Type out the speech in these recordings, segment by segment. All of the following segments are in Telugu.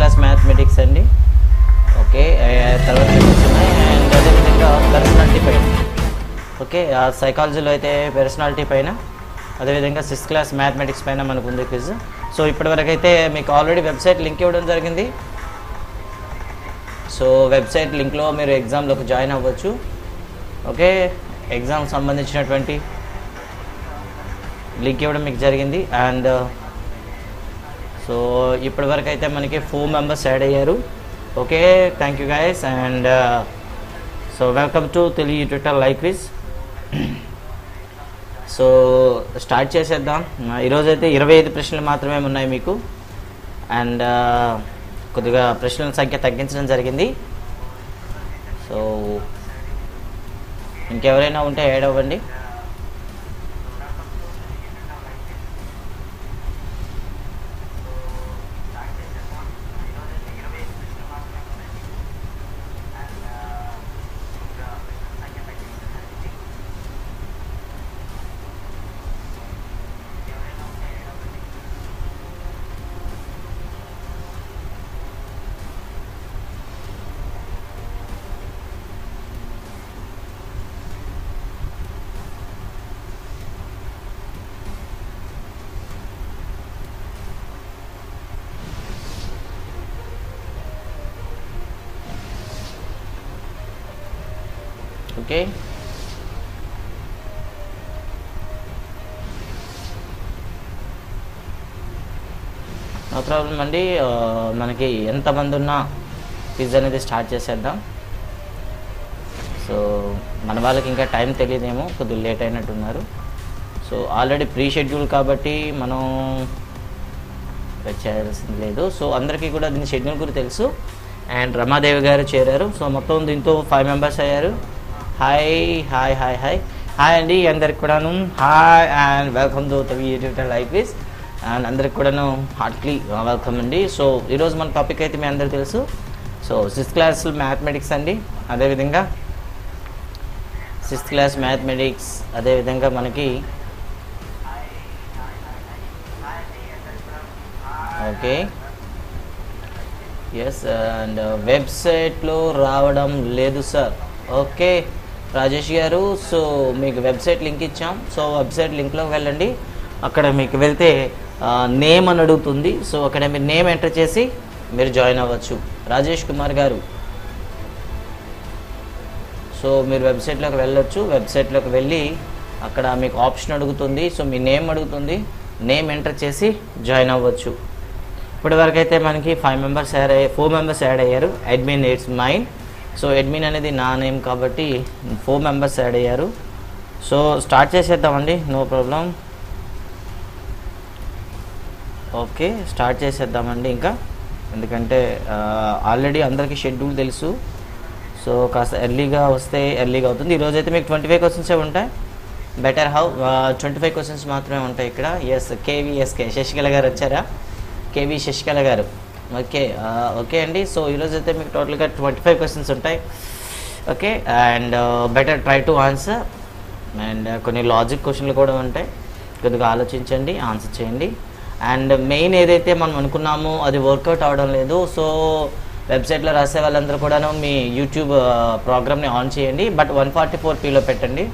క్లాస్ మ్యాథమెటిక్స్ అండి. ఓకే, తర్వాత ఉన్నాయి. అండ్ అదేవిధంగా పర్సనాలిటీ పైన, ఓకే, సైకాలజీలో అయితే పర్సనాలిటీ పైన, అదేవిధంగా 6th క్లాస్ మ్యాథమెటిక్స్ పైన మనకు ఉంది క్విజ్. సో ఇప్పటివరకు అయితే మీకు ఆల్రెడీ వెబ్సైట్ లింక్ ఇవ్వడం జరిగింది. సో వెబ్సైట్ లింక్లో మీరు ఎగ్జామ్లోకి జాయిన్ అవ్వచ్చు. ఓకే, ఎగ్జామ్ సంబంధించినటువంటి లింక్ ఇవ్వడం మీకు జరిగింది. అండ్ సో ఇప్పటివరకు అయితే మనకి 4 మెంబర్స్ యాడ్ అయ్యారు. Okay, thank you guys. And so welcome to Telugu Twitter live quiz. So start చేసేద్దాం. ఈరోజైతే 25 ప్రశ్నలు మాత్రమే ఉన్నాయి మీకు. అండ్ కొద్దిగా ప్రశ్నల సంఖ్య తగ్గించడం జరిగింది. సో ఇంకెవరైనా ఉంటే యాడ్ అవ్వండి. ఓకే, నో ప్రాబ్లం అండి. మనకి ఎంతమంది ఉన్నా క్విజ్ అనేది స్టార్ట్ చేసేద్దాం. సో మన వాళ్ళకి ఇంకా టైం తెలియదేమో, కొద్దిగా లేట్ అయినట్టున్నారు. సో ఆల్రెడీ ప్రీ షెడ్యూల్ కాబట్టి మనం చేయాల్సింది లేదు. సో అందరికీ కూడా దీని షెడ్యూల్ గురించి తెలుసు. అండ్ రమాదేవి గారు చేరారు. సో మొత్తం దీంతో 5 మెంబర్స్ అయ్యారు. Hi hi hi hi hi అండి అందరికి కూడాను. Hi and welcome to Twitter live quiz. And అందరికి కూడాను హార్ట్లీ వెల్కమ్ అండి. సో ఈరోజు మన టాపిక్ అయితే మీ అందరికీ తెలుసు. సో 6th క్లాస్ మ్యాథమెటిక్స్ అండి. అదేవిధంగా 6th క్లాస్ మ్యాథమెటిక్స్, అదేవిధంగా మనకి ఓకే ఎస్. అండ్ వెబ్సైట్లో రావడం లేదు సార్. ఓకే రాజేష్ గారు, సో మీకు వెబ్సైట్ లింక్ ఇచ్చాం. సో వెబ్సైట్ లింక్లోకి వెళ్ళండి. అక్కడ మీకు వెళ్తే నేమ్ అని అడుగుతుంది. సో అక్కడ మీరు నేమ్ ఎంటర్ చేసి మీరు జాయిన్ అవ్వచ్చు. రాజేష్ కుమార్ గారు, సో మీరు వెబ్సైట్లోకి వెళ్ళొచ్చు. వెబ్సైట్లోకి వెళ్ళి అక్కడ మీకు ఆప్షన్ అడుగుతుంది. సో మీ నేమ్ అడుగుతుంది, నేమ్ ఎంటర్ చేసి జాయిన్ అవ్వచ్చు. ఇప్పటివరకు అయితే మనకి 4 మెంబర్స్ యాడ్ అయ్యారు. Admin it's mine. So admin అనేది నా నేమ్ కాబట్టి 4 మెంబర్స్ యాడ్ అయ్యారు. సో స్టార్ట్ చేసేద్దామండి, నో ప్రాబ్లం. ఓకే స్టార్ట్ చేసేద్దామండి. ఇంకా ఎందుకంటే ఆల్రెడీ అందరికీ షెడ్యూల్ తెలుసు. సో కాస్త ఎర్లీగా వస్తే ఎర్లీగా అవుతుంది. ఈరోజైతే మీకు 25 క్వశ్చన్సే ఉంటాయి. బెటర్ హౌ 25 క్వశ్చన్స్ మాత్రమే ఉంటాయి ఇక్కడ. ఎస్, కేవీఎస్కే శశికళ గారు వచ్చారా? కేవీ శశికళ గారు, ఓకే ఓకే అండి. సో ఈరోజు అయితే మీకు టోటల్గా 25 క్వశ్చన్స్ ఉంటాయి. Okay, and better try to answer. And కొన్ని లాజిక్ క్వశ్చన్లు కూడా ఉంటాయి. కొద్దిగా ఆలోచించండి, ఆన్సర్ చేయండి. అండ్ మెయిన్ ఏదైతే మనం అనుకున్నామో అది వర్కౌట్ అవ్వడం లేదు. సో వెబ్సైట్లో రాసే వాళ్ళందరూ కూడాను మీ యూట్యూబ్ ప్రోగ్రామ్ని ఆన్ చేయండి. బట్ 144pలో పెట్టండి.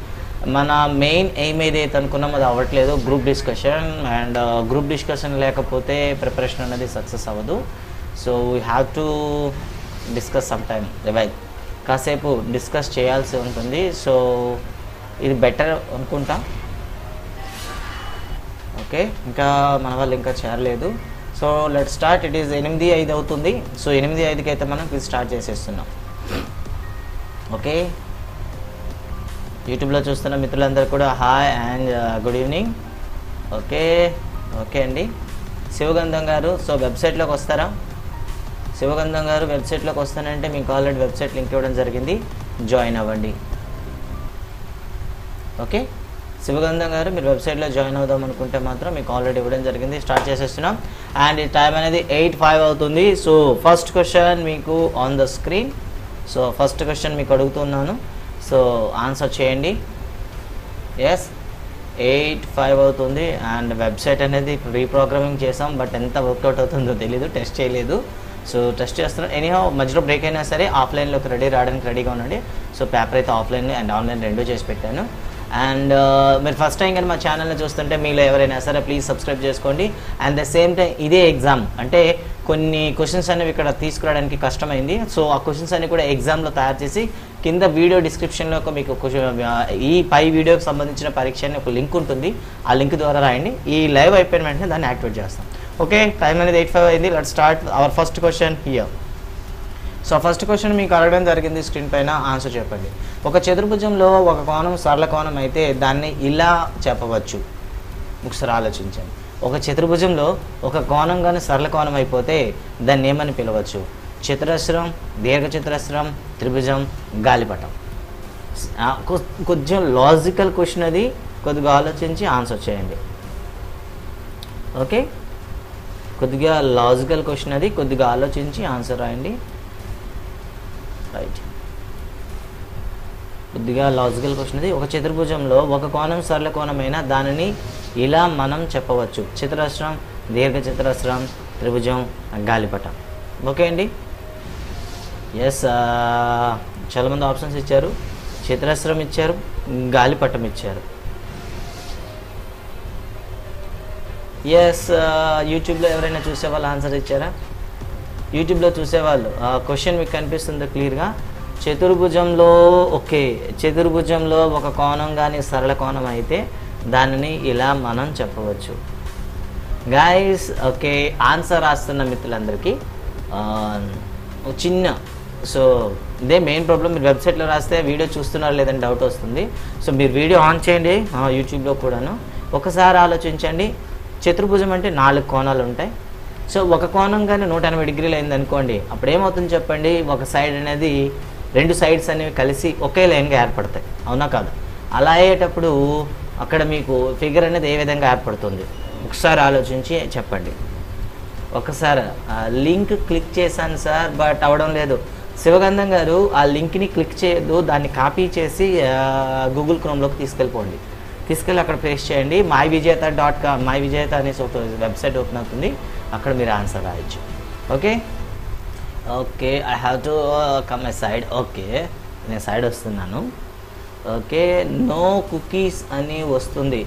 మన మెయిన్ ఎయిమ్ ఏదైతే అనుకున్నామో అది అవ్వట్లేదు, group discussion. And group discussion లేకపోతే ప్రిపరేషన్ అనేది సక్సెస్ అవ్వదు. So we have to discuss some time, revise కాసేపు డిస్కస్ చేయాల్సి ఉంటుంది. సో ఇది బెటర్ అనుకుంటా. ఓకే, ఇంకా మన వాళ్ళు ఇంకా చేరలేదు. So let start. It is 8:05 అవుతుంది. సో 8:05కి అయితే మనం ఇది స్టార్ట్ చేసేస్తున్నాం. ఓకే, యూట్యూబ్లో చూస్తున్న మిత్రులందరూ కూడా hi and good evening. Okay okay అండి. శివగంధం గారు, సో వెబ్సైట్లోకి వస్తారా? శివగంధం గారు వెబ్సైట్లోకి వస్తానంటే మీకు ఆల్రెడీ వెబ్సైట్ లింక్ ఇవ్వడం జరిగింది, జాయిన్ అవ్వండి. ఓకే, శివగంధం గారు మీరు వెబ్సైట్లో జాయిన్ అవుదాం అనుకుంటే మాత్రం మీకు ఆల్రెడీ ఇవ్వడం జరిగింది. స్టార్ట్ చేసేస్తున్నాం. అండ్ ఈ టైం అనేది 8:05 అవుతుంది. సో ఫస్ట్ క్వశ్చన్ మీకు on the screen. So first question మీకు అడుగుతున్నాను. సో ఆన్సర్ చేయండి. ఎస్, 8:05 అవుతుంది. అండ్ వెబ్సైట్ అనేది రీప్రోగ్రామింగ్ చేసాం, బట్ ఎంత వర్కౌట్ అవుతుందో తెలీదు, టెస్ట్ చేయలేదు. సో టెస్ట్ చేస్తున్నాను. ఎనీహౌ మధ్యలో బ్రేక్ అయినా సరే ఆఫ్లైన్లోకి రావడానికి రెడీగా ఉండండి. సో పేపర్ అయితే ఆఫ్లైన్ అండ్ ఆన్లైన్ రెండూ చేసి పెట్టాను. అండ్ మీరు ఫస్ట్ టైం కానీ మా ఛానల్ని చూస్తుంటే మీలో ఎవరైనా సరే ప్లీజ్ సబ్స్క్రైబ్ చేసుకోండి. అండ్ ద సేమ్ టైం ఇదే ఎగ్జామ్ అంటే కొన్ని క్వశ్చన్స్ అనేవి ఇక్కడ తీసుకురావడానికి కష్టమైంది. సో ఆ క్వశ్చన్స్ అన్ని కూడా ఎగ్జామ్లో తయారు చేసి కింద వీడియో డిస్క్రిప్షన్లో మీకు ఈ పై వీడియోకి సంబంధించిన పరీక్ష అని ఒక లింక్ ఉంటుంది. ఆ లింక్ ద్వారా రాయండి. ఈ లైవ్ అయిపోయిన వెంటనే దాన్ని యాక్టివేట్ చేస్తాం. ఓకే, టైం అనేది 8:05 అయింది. Let's start our first question here. So first question మీకు అడగడం జరిగింది, స్క్రీన్ పైన ఆన్సర్ చెప్పండి. ఒక చతుర్భుజంలో ఒక కోణం సరళ కోణం అయితే దాన్ని ఇలా చెప్పవచ్చు. ఒకసారి ఆలోచించండి. ఒక చతుర్భుజంలో ఒక కోణం కానీ సరళ కోణం అయిపోతే దాన్ని ఏమని పిలవచ్చు? చతురస్రం, దీర్ఘచతురస్రం, త్రిభుజం, గాలిపటం. కొంచెం లాజికల్ క్వశ్చన్ అది, కొద్దిగా ఆలోచించి ఆన్సర్ చేయండి. ఓకే, కొద్దిగా లాజికల్ క్వశ్చన్ అది, కొద్దిగా ఆలోచించి ఆన్సర్ రాయండి. రైట్, కొద్దిగా లాజికల్ క్వశ్చన్ అది. ఒక చతుర్భుజంలో ఒక కోణం సరళ కోణమైన దానిని ఇలా మనం చెప్పవచ్చు. చతురస్రం, దీర్ఘచతురస్రం, త్రిభుజం, గాలిపటం. ఓకే అండి. ఎస్, చాలామంది ఆప్షన్స్ ఇచ్చారు. చతురస్రం ఇచ్చారు, గాలిపటం ఇచ్చారు. ఎస్, యూట్యూబ్లో ఎవరైనా చూసేవాళ్ళు ఆన్సర్ ఇచ్చారా? యూట్యూబ్లో చూసేవాళ్ళు క్వశ్చన్ మీకు కనిపిస్తుందో క్లియర్గా? చతుర్భుజంలో చతుర్భుజంలో ఒక కోణం కానీ సరళ కోణం అయితే దానిని ఇలా మనం చెప్పవచ్చు. గైస్, ఓకే, ఆన్సర్ రాస్తున్న మిత్రులందరికీ చిన్న సో ఇదే మెయిన్ ప్రాబ్లం. మీరు వెబ్సైట్లో రాస్తే వీడియో చూస్తున్నారు లేదని డౌట్ వస్తుంది. సో మీరు వీడియో ఆన్ చేయండి యూట్యూబ్లో కూడాను. ఒకసారి ఆలోచించండి. చతుర్భుజం అంటే 4 కోణాలు ఉంటాయి. సో ఒక కోణం కానీ 180 డిగ్రీలు అయింది అనుకోండి, అప్పుడు ఏమవుతుంది చెప్పండి? ఒక సైడ్ అనేది 2 సైడ్స్ అనేవి కలిసి ఒకే లైన్గా ఏర్పడతాయి, అవునా కాదు? అలా అయ్యేటప్పుడు అక్కడ మీకు ఫిగర్ అనేది ఏ విధంగా ఏర్పడుతుంది? ఒకసారి ఆలోచించి చెప్పండి. ఒకసారి లింక్ క్లిక్ చేశాను సార్, బట్ అవడం లేదు. శివగంధం గారు, ఆ లింక్ని క్లిక్ చేయొద్దు, దాన్ని కాపీ చేసి గూగుల్ క్రోమ్లోకి తీసుకెళ్ళి అక్కడ పేస్ట్ చేయండి. myvijayata.com, myvijayata అనేసి ఒక వెబ్సైట్ ఓపెన్ అవుతుంది. అక్కడ మీరు ఆన్సర్ రాయొచ్చు. Okay okay, I have to come my side. Okay, నేను సైడ్ వస్తున్నాను. ఓకే, నో కుకీస్ అని వస్తుంది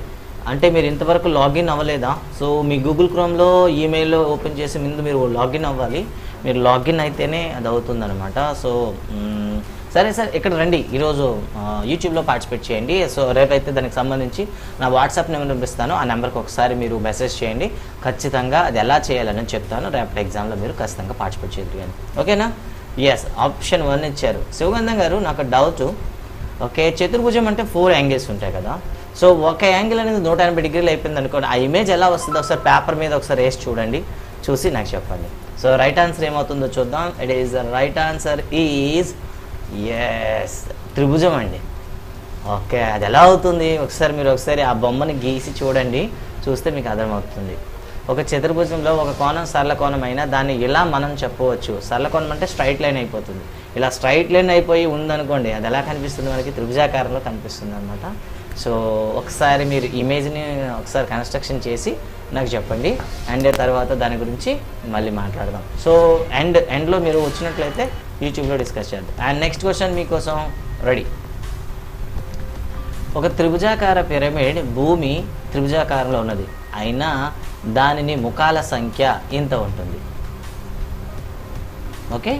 అంటే మీరు ఇంతవరకు లాగిన్ అవ్వలేదా? సో మీ గూగుల్ క్రోమ్లో ఈమెయిల్ ఓపెన్ చేసి ముందు మీరు లాగిన్ అవ్వాలి. మీరు లాగిన్ అయితేనే అది అవుతుందన్నమాట. సో సరే సార్, ఇక్కడ రండి, ఈరోజు యూట్యూబ్లో పార్టిసిపేట్ చేయండి. సో రేపైతే దానికి సంబంధించి నా వాట్సాప్ నెంబర్ పంపిస్తాను. ఆ నెంబర్కి ఒకసారి మీరు మెసేజ్ చేయండి. ఖచ్చితంగా అది ఎలా చేయాలని చెప్తాను. రేపటి ఎగ్జామ్లో మీరు ఖచ్చితంగా పార్టిసిపేట్ చేయదు కానీ, ఓకేనా? ఎస్, ఆప్షన్ 1 ఇచ్చారు. శివగంధం గారు, నాకు డౌట్. ఓకే, చతుర్భుజం అంటే 4 యాంగిల్స్ ఉంటాయి కదా. సో ఒక యాంగిల్ అనేది 180 డిగ్రీలు అయిపోయింది అనుకోండి, ఆ ఇమేజ్ ఎలా వస్తుందో ఒకసారి పేపర్ మీద ఒకసారి వేసి చూడండి, చూసి నాకు చెప్పండి. సో రైట్ ఆన్సర్ ఏమవుతుందో చూద్దాం. It is the right answer is yes, త్రిభుజం అండి. ఓకే, అది ఎలా అవుతుంది మీరు ఒకసారి ఆ బొమ్మని గీసి చూడండి, చూస్తే మీకు అర్థమవుతుంది. ఒక చతుర్భుజంలో ఒక కోణం సరళ కోణం అయినా దాన్ని ఇలా మనం చెప్పవచ్చు. సరళ కోణం అంటే స్ట్రైట్ లైన్ అయిపోతుంది. ఇలా స్ట్రైట్ లైన్ అయిపోయి ఉందనుకోండి, అది ఎలా కనిపిస్తుంది? మనకి త్రిభుజాకారంలో కనిపిస్తుంది అనమాట. సో ఒకసారి మీరు ఇమేజ్ని ఒకసారి కన్స్ట్రక్షన్ చేసి నాకు చెప్పండి, అండ్ తర్వాత దాని గురించి మళ్ళీ మాట్లాడదాం. సో ఎండ్లో మీరు వచ్చినట్లయితే యూట్యూబ్లో డిస్కస్ చేద్దాం. అండ్ నెక్స్ట్ క్వశ్చన్ మీకోసం రెడీ. ఒక త్రిభుజాకార పిరమిడ్ భూమి త్రిభుజాకారంలో ఉన్నది, అయినా దానిని ముఖాల సంఖ్య ఇంత ఉంటుంది. ఓకే,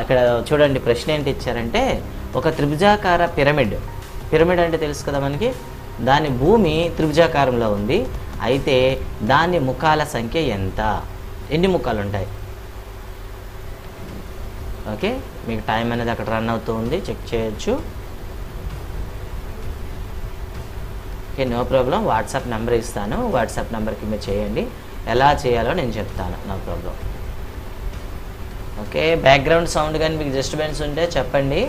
ఇక్కడ చూడండి, ప్రశ్న ఏంటి ఇచ్చారంటే ఒక త్రిభుజాకార పిరమిడ్ అంటే తెలుసు కదా మనకి, దాని భూమి త్రిభుజాకారంలో ఉంది, అయితే దాని ముఖాల సంఖ్య ఎంత? ఎన్ని ముఖాలు ఉంటాయి? ఓకే, మీకు టైం అనేది అక్కడ రన్ అవుతూ ఉంది, చెక్ చేయొచ్చు. Okay, no problem. WhatsApp number ఇస్తాను, వాట్సాప్ నెంబర్కి మీరు చేయండి. ఎలా చేయాలో నేను చెప్తాను, no problem. Okay, background sound కానీ మీకు డిస్టర్బెన్స్ ఉంటే చెప్పండి.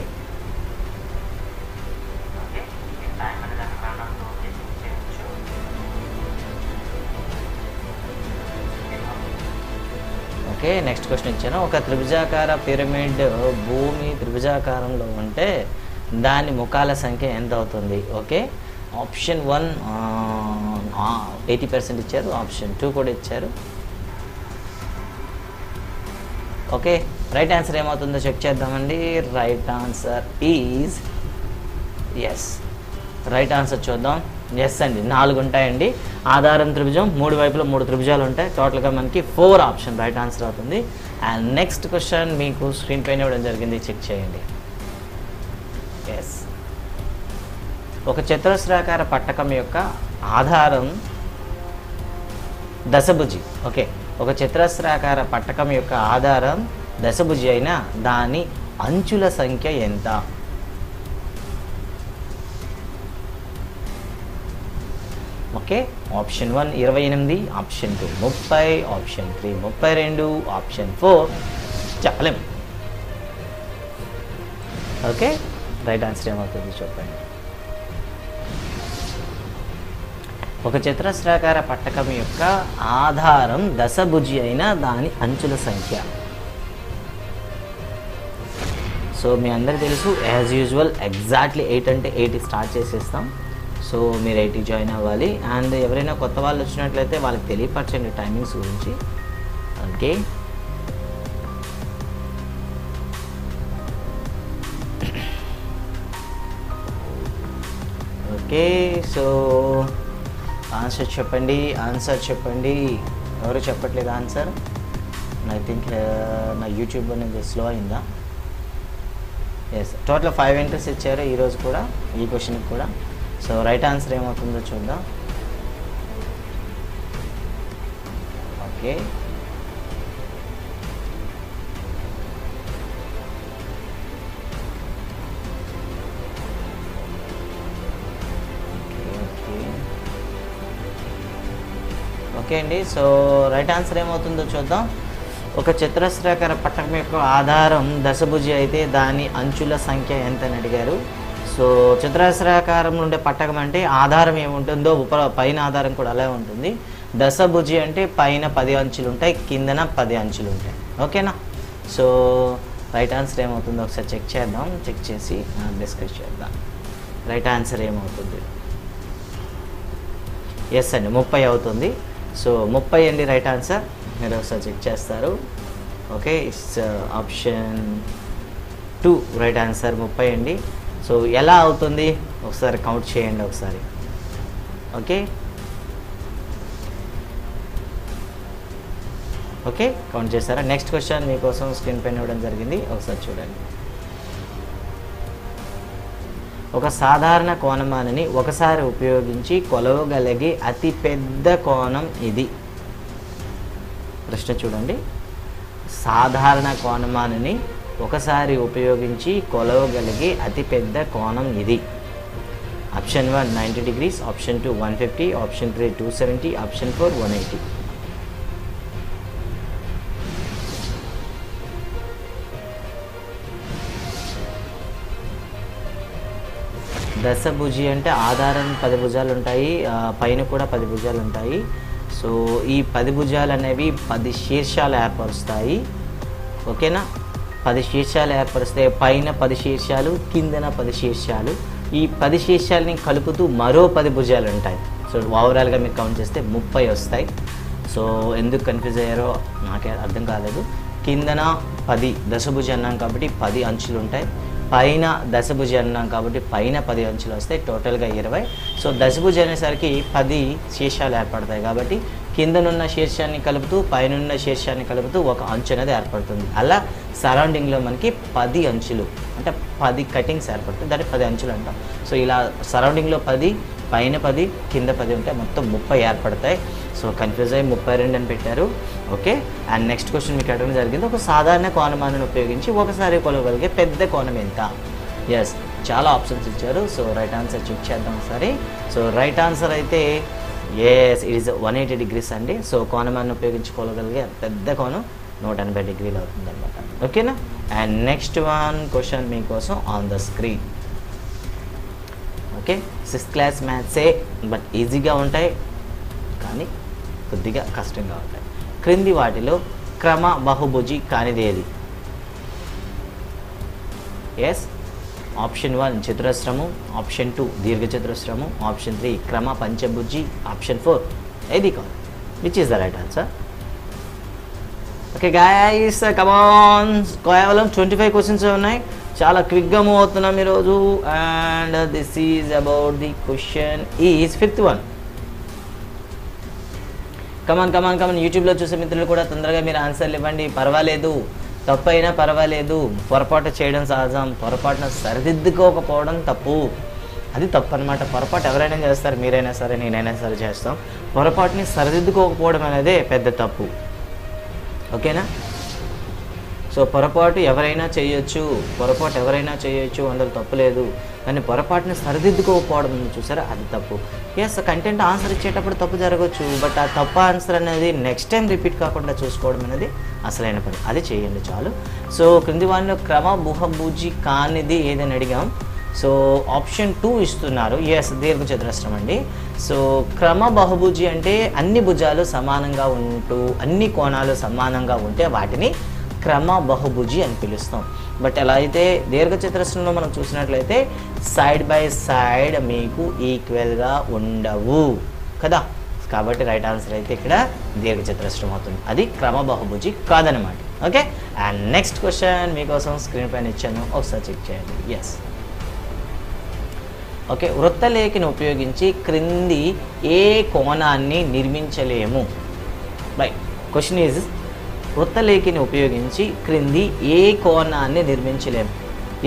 ఓకే, నెక్స్ట్ క్వశ్చన్ ఇచ్చాను. ఒక త్రిభుజాకార పిరమిడ్ భూమి త్రిభుజాకారంలో ఉంటే దాని ముఖాల సంఖ్య ఎంత అవుతుంది? ఓకే, ఆప్షన్ 1 80% ఇచ్చారు, ఆప్షన్ 2 కూడా ఇచ్చారు. ఓకే, రైట్ ఆన్సర్ ఏమవుతుందో చెక్ చేద్దామండి. Right answer is yes. Right answer చూద్దాం. ఎస్ అండి, 4 ఉంటాయండి. ఆధారం త్రిభుజం, 3 వైపులో 3 త్రిభుజాలు ఉంటాయి. టోటల్గా మనకి 4 ఆప్షన్ రైట్ ఆన్సర్ అవుతుంది. అండ్ నెక్స్ట్ క్వశ్చన్ మీకు స్క్రీన్ పైన ఇవ్వడం జరిగింది, చెక్ చేయండి. ఎస్, ఒక చతురస్రాకార పట్టకం యొక్క ఆధారం దశభుజి. ఓకే, ఒక చతురస్రాకార పట్టకం యొక్క ఆధారం దశభుజి అయినా దాని అంచుల సంఖ్య ఎంత? Okay, option 1 28, option 2 30, option 3 32, option 4 చెప్పలేం. ఓకే, రైట్ ఆన్సర్ ఏమవుతుంది చెప్పండి. ఒక చతురస్రాకార పట్టకం యొక్క ఆధారం దశభుజి అయిన దాని అంచుల సంఖ్య. సో మీ అందరికీ తెలుసు, యాజ్ యూజువల్ ఎగ్జాక్ట్లీ 8 అంటే 8 స్టార్ట్ చేసేస్తాం. సో మీరు 8 జాయిన్ అవ్వాలి. అండ్ ఎవరైనా కొత్త వాళ్ళు వచ్చినట్లయితే వాళ్ళకి తెలియపరచండి టైమింగ్స్ గురించి. ఓకే, ఓకే, సో ఆన్సర్ చెప్పండి, ఆన్సర్ చెప్పండి. ఎవరు చెప్పట్లేదు ఆన్సర్? ఐ థింక్ నా యూట్యూబ్ అనేది స్లో అయిందా? ఎస్, టోటల్ 5 ఎంట్రీస్ ఇచ్చారు ఈరోజు కూడా, ఈ క్వశ్చన్కి కూడా. సో రైట్ ఆన్సర్ ఏమవుతుందో చూద్దాం. ఓకే, ఓకే అండి. సో రైట్ ఆన్సర్ ఏమవుతుందో చూద్దాం. ఒక చతురస్రాకార పట్టకం యొక్క ఆధారం దశభుజి అయితే దాని అంచుల సంఖ్య ఎంత అని అడిగారు. సో చతురస్రాకారం ఉండే పట్టకం అంటే ఆధారం ఏముంటుందో పైన ఆధారం కూడా అలా ఉంటుంది. దశభుజి అంటే పైన 10 అంచులు ఉంటాయి, కిందన 10 అంచులు ఉంటాయి. ఓకేనా? సో రైట్ ఆన్సర్ ఏమవుతుందో ఒకసారి చెక్ చేద్దాం. చెక్ చేసి డిస్కస్ చేద్దాం. రైట్ ఆన్సర్ ఏమవుతుంది? ఎస్ అండి, 30 అవుతుంది. సో 30 అండి రైట్ ఆన్సర్. మీరు ఒకసారి చెక్ చేస్తారు. Okay, it's option 2 right answer 30 అండి. సో ఎలా అవుతుంది ఒకసారి కౌంట్ చేయండి ఒకసారి. ఓకే, ఓకే కౌంట్ చేస్తారా? నెక్స్ట్ క్వశ్చన్ మీకోసం స్క్రీన్ పైన ఇవ్వడం జరిగింది, ఒకసారి చూడండి. ఒక సాధారణ కోణమానిని ఒకసారి ఉపయోగించి కొలవగలిగే అతి పెద్ద కోణం ఇది. ప్రశ్న చూడండి. సాధారణ కోణమానిని ఒకసారి ఉపయోగించి కొలవగలిగే అతి పెద్ద కోణం ఇది. Option 1 90 degrees, option 2 150, option 3 270, option 4 180. దశభుజి అంటే ఆధారం 10 భుజాలు ఉంటాయి, పైన కూడా 10 భుజాలు ఉంటాయి. సో ఈ 10 భుజాలు అనేవి 10 శీర్షాలు ఏర్పరుస్తాయి. ఓకేనా? 10 శీర్షాలు ఏర్పరుస్తాయి. పైన 10 శీర్షాలు, కిందన 10 శీర్షాలు. ఈ 10 శీర్షాలని కలుపుతూ మరో 10 భుజాలు ఉంటాయి. సో ఓవరాల్గా మీరు కౌంట్ చేస్తే 30 వస్తాయి. సో ఎందుకు కన్ఫ్యూజ్ అయ్యారో నాకే అర్థం కాలేదు. కిందన 10 దశభుజి అన్నాం కాబట్టి 10 అంచులు ఉంటాయి. పైన దశభుజి అన్నాం కాబట్టి పైన 10 అంచులు వస్తాయి, టోటల్గా 20. సో దశభుజి అనేసరికి 10 శీర్షాలు ఏర్పడతాయి కాబట్టి కిందనున్న శీర్షాన్ని కలుపుతూ పైనున్న శీర్షాన్ని కలుపుతూ ఒక అంచు అనేది ఏర్పడుతుంది. అలా సరౌండింగ్లో మనకి 10 అంచులు అంటే 10 కటింగ్స్ ఏర్పడతాయి, దాన్ని 10 అంచులు అంటాం. సో ఇలా సరౌండింగ్లో 10, పైన 10, కింద 10 ఉంటాయి, మొత్తం 30 ఏర్పడతాయి. సో కన్ఫ్యూజ్ అయ్యి 32 అని పెట్టారు. ఓకే, అండ్ నెక్స్ట్ క్వశ్చన్ మీకు అడగడం జరిగింది, ఒక సాధారణ కోణమానిని ఉపయోగించి ఒకసారి కొలవగలిగే పెద్ద కోణం ఎంత? ఎస్, చాలా ఆప్షన్స్ ఇచ్చారు. సో రైట్ ఆన్సర్ చెక్ చేద్దాం ఒకసారి. సో రైట్ ఆన్సర్ అయితే ఎస్, ఇట్ ఈస్ 180 degrees అండి. సో కోణమాన్ని ఉపయోగించి కొలవగలిగే పెద్ద కోణం 180 degrees అవుతుంది అనమాట. ఓకేనా? అండ్ నెక్స్ట్ వన్ క్వశ్చన్ మీకోసం on the screen. Okay, 6th class మ్యాథ్సే, బట్ ఈజీగా ఉంటాయి కానీ కొద్దిగా కష్టంగా ఉంటాయి. క్రింది వాటిలో క్రమ బహుభుజి కానిదేది? ఎస్, ఆప్షన్ 1 చతురస్రము, ఆప్షన్ 2 దీర్ఘచతురస్రము, ఆప్షన్ 3 క్రమ పంచభుజి, ఆప్షన్ 4 ఏది కాదు. Which is the right answer? Okay guys come on, కేవలం 25 క్వశ్చన్స్ ఉన్నాయి. చాలా క్విక్గా మూవ్ అవుతున్నాం ఈరోజు. And this is about the question is 5th one. Come on యూట్యూబ్లో చూసే మిత్రులు కూడా తొందరగా మీరు ఆన్సర్లు ఇవ్వండి. పర్వాలేదు, తప్పు అయినా పర్వాలేదు, పొరపాటు చేయడం సహజం. పొరపాటున సరిదిద్దుకోకపోవడం తప్పు, అది తప్పు అనమాట. పొరపాటు ఎవరైనా చేస్తారు, మీరైనా సరే నేనైనా సరే చేస్తాం. పొరపాటుని సరిదిద్దుకోకపోవడం అనేది పెద్ద తప్పు. ఓకేనా? సో పొరపాటు ఎవరైనా చేయొచ్చు, అందులో తప్పు లేదు. కానీ పొరపాటుని సరిదిద్దుకోకపోవడం ఉంది చూసారా, అది తప్పు. ఎస్, కంటెంట్ ఆన్సర్ ఇచ్చేటప్పుడు తప్పు జరగవచ్చు, బట్ ఆ తప్పు ఆన్సర్ అనేది నెక్స్ట్ టైం రిపీట్ కాకుండా చూసుకోవడం అనేది అసలైన పని. అది చేయండి చాలు. సో క్రింది వాటిలో క్రమ బహుభుజి కానిది ఏదని అడిగాం. సో ఆప్షన్ 2 ఇస్తున్నారు. ఎస్, దీర్ఘచతురస్రం అండి. సో క్రమ బహుభుజి అంటే అన్ని భుజాలు సమానంగా ఉంటూ అన్ని కోణాలు సమానంగా ఉంటే వాటిని క్రమ బహుభుజి అని పిలుస్తాం. బట్ ఎలా అయితే దీర్ఘచతురస్రంలో మనం చూసినట్లయితే సైడ్ బై సైడ్ మీకు ఈక్వల్గా ఉండవు కదా. కాబట్టి రైట్ ఆన్సర్ అయితే ఇక్కడ దీర్ఘచతురస్రం అవుతుంది. అది క్రమ బహుభుజి కాదనమాట. ఓకే, అండ్ నెక్స్ట్ క్వశ్చన్ మీకోసం స్క్రీన్ పైన ఇచ్చాను, ఒకసారి చెక్ చేయండి. Yes, okay. వృత్తలేఖని ఉపయోగించి క్రింది ఏ కోణాన్ని నిర్మించలేము? రైట్, క్వశ్చన్ ఈజ్ వృత్తలేఖని ఉపయోగించి క్రింది ఏ కోణాన్ని నిర్మించలేము?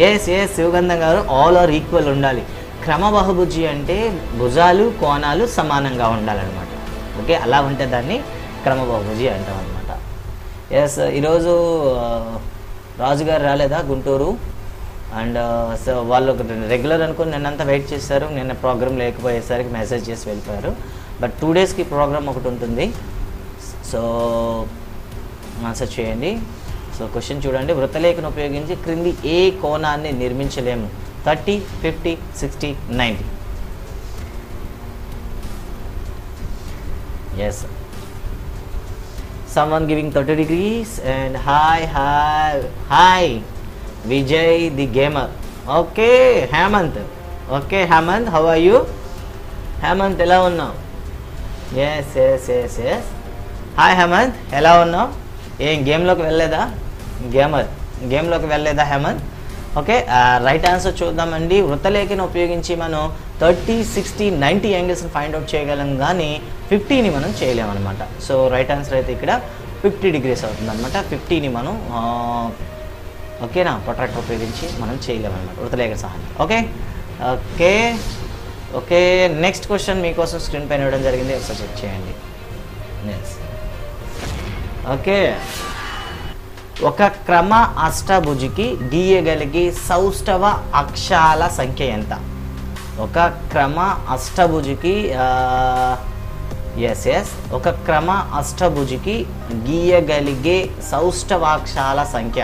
ఎస్ శివగంధం గారు, ఆల్ ఆర్ ఈక్వల్ ఉండాలి. క్రమ బహుభుజి అంటే భుజాలు కోణాలు సమానంగా ఉండాలన్నమాట. ఓకే, అలా ఉంటే దాన్ని క్రమ బహుభుజి అంటాం అనమాట. ఎస్, ఈరోజు రాజుగారు రాలేదా గుంటూరు? అండ్ సో వాళ్ళు రెగ్యులర్ అనుకుని నిన్నంతా వెయిట్ చేశారు. నిన్న ప్రోగ్రామ్ లేకపోయేసరికి మెసేజ్ చేసి వెళ్ళిపోయారు. బట్ 2 డేస్కి ప్రోగ్రామ్ ఒకటి ఉంటుంది. సో ఆన్సర్ చేయండి. సో క్వశ్చన్ చూడండి, వృత్తలేఖను ఉపయోగించి క్రింది ఏ కోణాన్ని నిర్మించలేము? 30, 50, 60, 90. Yes, someone giving 30 degrees and hi Vijay the gamer. Okay Hemant, okay Hemant, how are you? Hemant, ఎలా ఉన్నావు? yes hi Hemant, ఎలా ఉన్నావు? ఏం గేమ్లోకి వెళ్ళలేదా? గేమ్లోకి వెళ్ళలేదా హేమంత్? ఓకే, రైట్ ఆన్సర్ చూద్దామండి. వృత్తలేఖను ఉపయోగించి మనం 30, 60, 90 యాంగిల్స్ని ఫైండ్ అవుట్ చేయగలం, కానీ 50ని మనం చేయలేమన్నమాట. సో రైట్ ఆన్సర్ అయితే ఇక్కడ 50 degrees అవుతుంది అనమాట. 50ని మనం ఓకేనా ప్రొట్రాక్టర్ ఉపయోగించి మనం చేయలేమన్నమాట వృత్తలేఖ సహాయం. ఓకే నెక్స్ట్ క్వశ్చన్ మీకోసం స్క్రీన్ పైన ఇవ్వడం జరిగింది, ఒకసారి చెక్ చేయండి. ఓకే, ఒక క్రమ అష్టభుజికి గీయగలిగే సౌష్ఠవ అక్షాల సంఖ్య ఎంత? ఒక క్రమ అష్టభుజికి ఒక క్రమ అష్టభుజికి గీయగలిగే సౌష్ఠవాక్షాల సంఖ్య.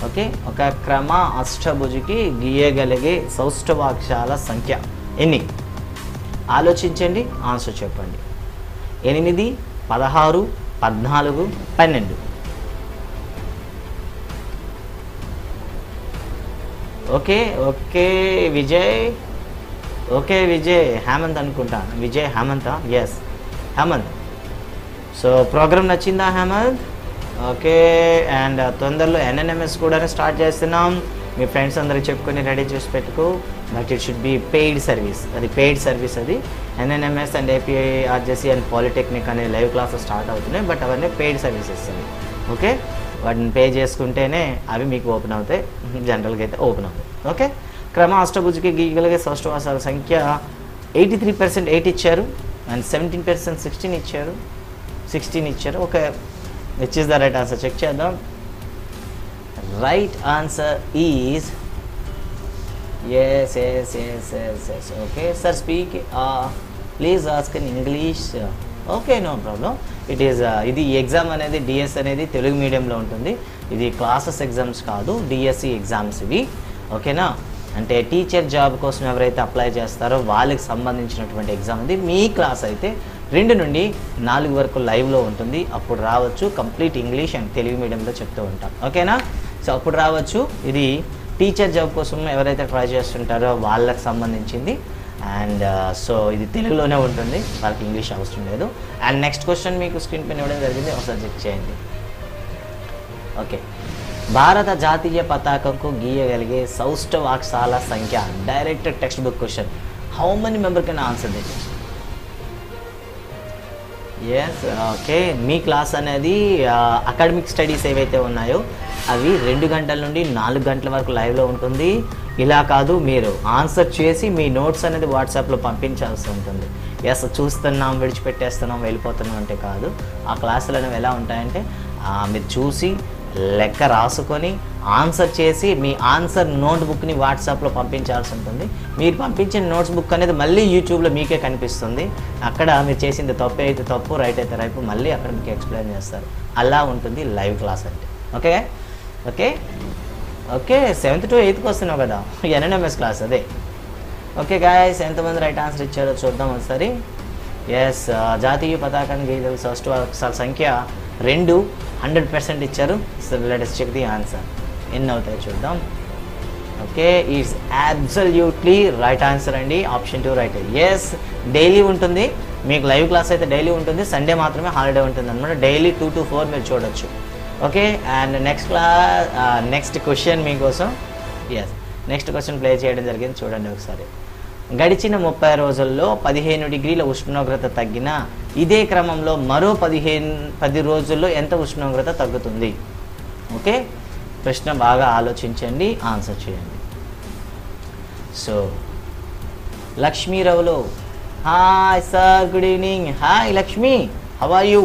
ఓకే, ఒక క్రమ అష్టభుజికి గీయగలిగే సౌష్ఠవాక్షాల సంఖ్య ఎన్ని? ఆలోచించండి, ఆన్సర్ చెప్పండి. 8, 16, 14, 12. ఓకే విజయ్ హేమంత్ అనుకుంటా. Vijay Hemanth, yes Hemanth. So program నచ్చిందా హేమంత్? ఓకే, అండ్ తొందరలో ఎన్ఎన్ఎంఎస్ కూడా స్టార్ట్ చేస్తున్నాం. మీ ఫ్రెండ్స్ అందరికి చెప్పుకొని రెడీ చేసి పెట్టుకో. But it should be paid service, అది పెయిడ్ సర్వీస్. అది NNMS and API RJC and polytechnic అనే లైవ్ క్లాసెస్ స్టార్ట్ అవుతున్నాయి, బట్ అవన్నీ పెయిడ్ సర్వీసెస్ అవి. ఓకే, వాటిని పే చేసుకుంటేనే అవి మీకు ఓపెన్ అవుతాయి, జనరల్గా అయితే ఓపెన్ అవుతాయి. ఓకే, క్రమ అష్టభుజికి గీయగలిగే సౌష్ఠవాక్షాల సంఖ్య 83% 8 ఇచ్చారు, అండ్ 17% 16 ఇచ్చారు. Okay, which is the right answer check చేద్దాం. Right answer is yes. Okay sir, speak please ask in English. Okay, no problem. It is ఇది ఎగ్జామ్ అనేది డిఎస్ అనేది తెలుగు మీడియంలో ఉంటుంది. ఇది క్లాసెస్ ఎగ్జామ్స్ కాదు, డిఎస్సి ఎగ్జామ్స్ ఇవి. ఓకేనా, అంటే టీచర్ జాబ్ కోసం ఎవరైతే అప్లై చేస్తారో వాళ్ళకి సంబంధించినటువంటి ఎగ్జామ్ ఇది. మీ క్లాస్ అయితే 2 నుండి 4 వరకు లైవ్లో ఉంటుంది, అప్పుడు రావచ్చు. కంప్లీట్ ఇంగ్లీష్ అండ్ తెలుగు మీడియంలో చెప్తూ ఉంటాం. ఓకేనా, సో అప్పుడు రావచ్చు. ఇది టీచర్ జాబ్ కోసం ఎవరైతే ట్రై చేస్తుంటారో వాళ్ళకి సంబంధించింది. అండ్ సో ఇది తెలుగులోనే ఉంటుంది, వాళ్ళకి ఇంగ్లీష్ అవసరం లేదు. అండ్ నెక్స్ట్ క్వశ్చన్ మీకు స్క్రీన్ పైన ఇవ్వడం జరిగింది, ఒకసారి చెక్ చేయండి. ఓకే, భారత జాతీయ పతాకంకు గీయగలిగే సౌష్ఠవ అక్షరాల సంఖ్య. Direct text book question. How many member can answer this? Yes, okay. మీ క్లాస్ అనేది అకాడమిక్ స్టడీస్ ఏవైతే ఉన్నాయో అవి 2 గంటల నుండి 4 గంటల వరకు లైవ్లో ఉంటుంది. ఇలా కాదు, మీరు ఆన్సర్ చేసి మీ నోట్స్ అనేది వాట్సాప్లో పంపించాల్సి ఉంటుంది. ఎస్, చూస్తున్నాం విడిచిపెట్టేస్తున్నాం వెళ్ళిపోతున్నాం అంటే కాదు. ఆ క్లాసులు అనేవి ఎలా ఉంటాయంటే మీరు చూసి లెక్క రాసుకొని ఆన్సర్ చేసి మీ ఆన్సర్ నోట్బుక్ని వాట్సాప్లో పంపించాల్సి ఉంటుంది. మీరు పంపించిన నోట్స్ బుక్ అనేది మళ్ళీ యూట్యూబ్లో మీకే కనిపిస్తుంది. అక్కడ మీరు చేసింది తప్పు అయితే తప్పు, రైట్ అయితే రైట్, మళ్ళీ అక్కడ మీకు ఎక్స్ప్లెయిన్ చేస్తారు. అలా ఉంటుంది లైవ్ క్లాస్ అంటే. Okay okay okay 7th to 8th వస్తున్నావు కదా, ఎన్ఎంఎస్ క్లాస్ అదే. ఓకే గాయస్, ఎంతమంది రైట్ ఆన్సర్ ఇచ్చారో చూద్దాం ఒకసారి. ఎస్, జాతీయ పతాకానికి గీయగల సౌష్ఠవ అక్షరాల సంఖ్య 2, 100% ఇచ్చారు. So let us check the answer. ఎన్ని అవుతాయి చూద్దాం. Okay, is absolutely right answer అండి. Option 2 right. ఎస్, డైలీ ఉంటుంది మీకు లైవ్ క్లాస్ అయితే, డైలీ ఉంటుంది. సండే మాత్రమే హాలిడే ఉంటుంది అనమాట. డైలీ 2 to 4 మీరు చూడొచ్చు. ఓకే, అండ్ నెక్స్ట్ క్వశ్చన్ మీకోసం. ఎస్, నెక్స్ట్ క్వశ్చన్ ప్లే చేయడం జరిగింది, చూడండి ఒకసారి. గడిచిన 30 రోజుల్లో 15 డిగ్రీల ఉష్ణోగ్రత తగ్గిన ఇదే క్రమంలో మరో 10 రోజుల్లో ఎంత ఉష్ణోగ్రత తగ్గుతుంది? ఓకే, ప్రశ్న బాగా ఆలోచించండి, ఆన్సర్ చేయండి. సో లక్ష్మీరావులో, hi sir, good evening. Hi Lakshmi, how are you?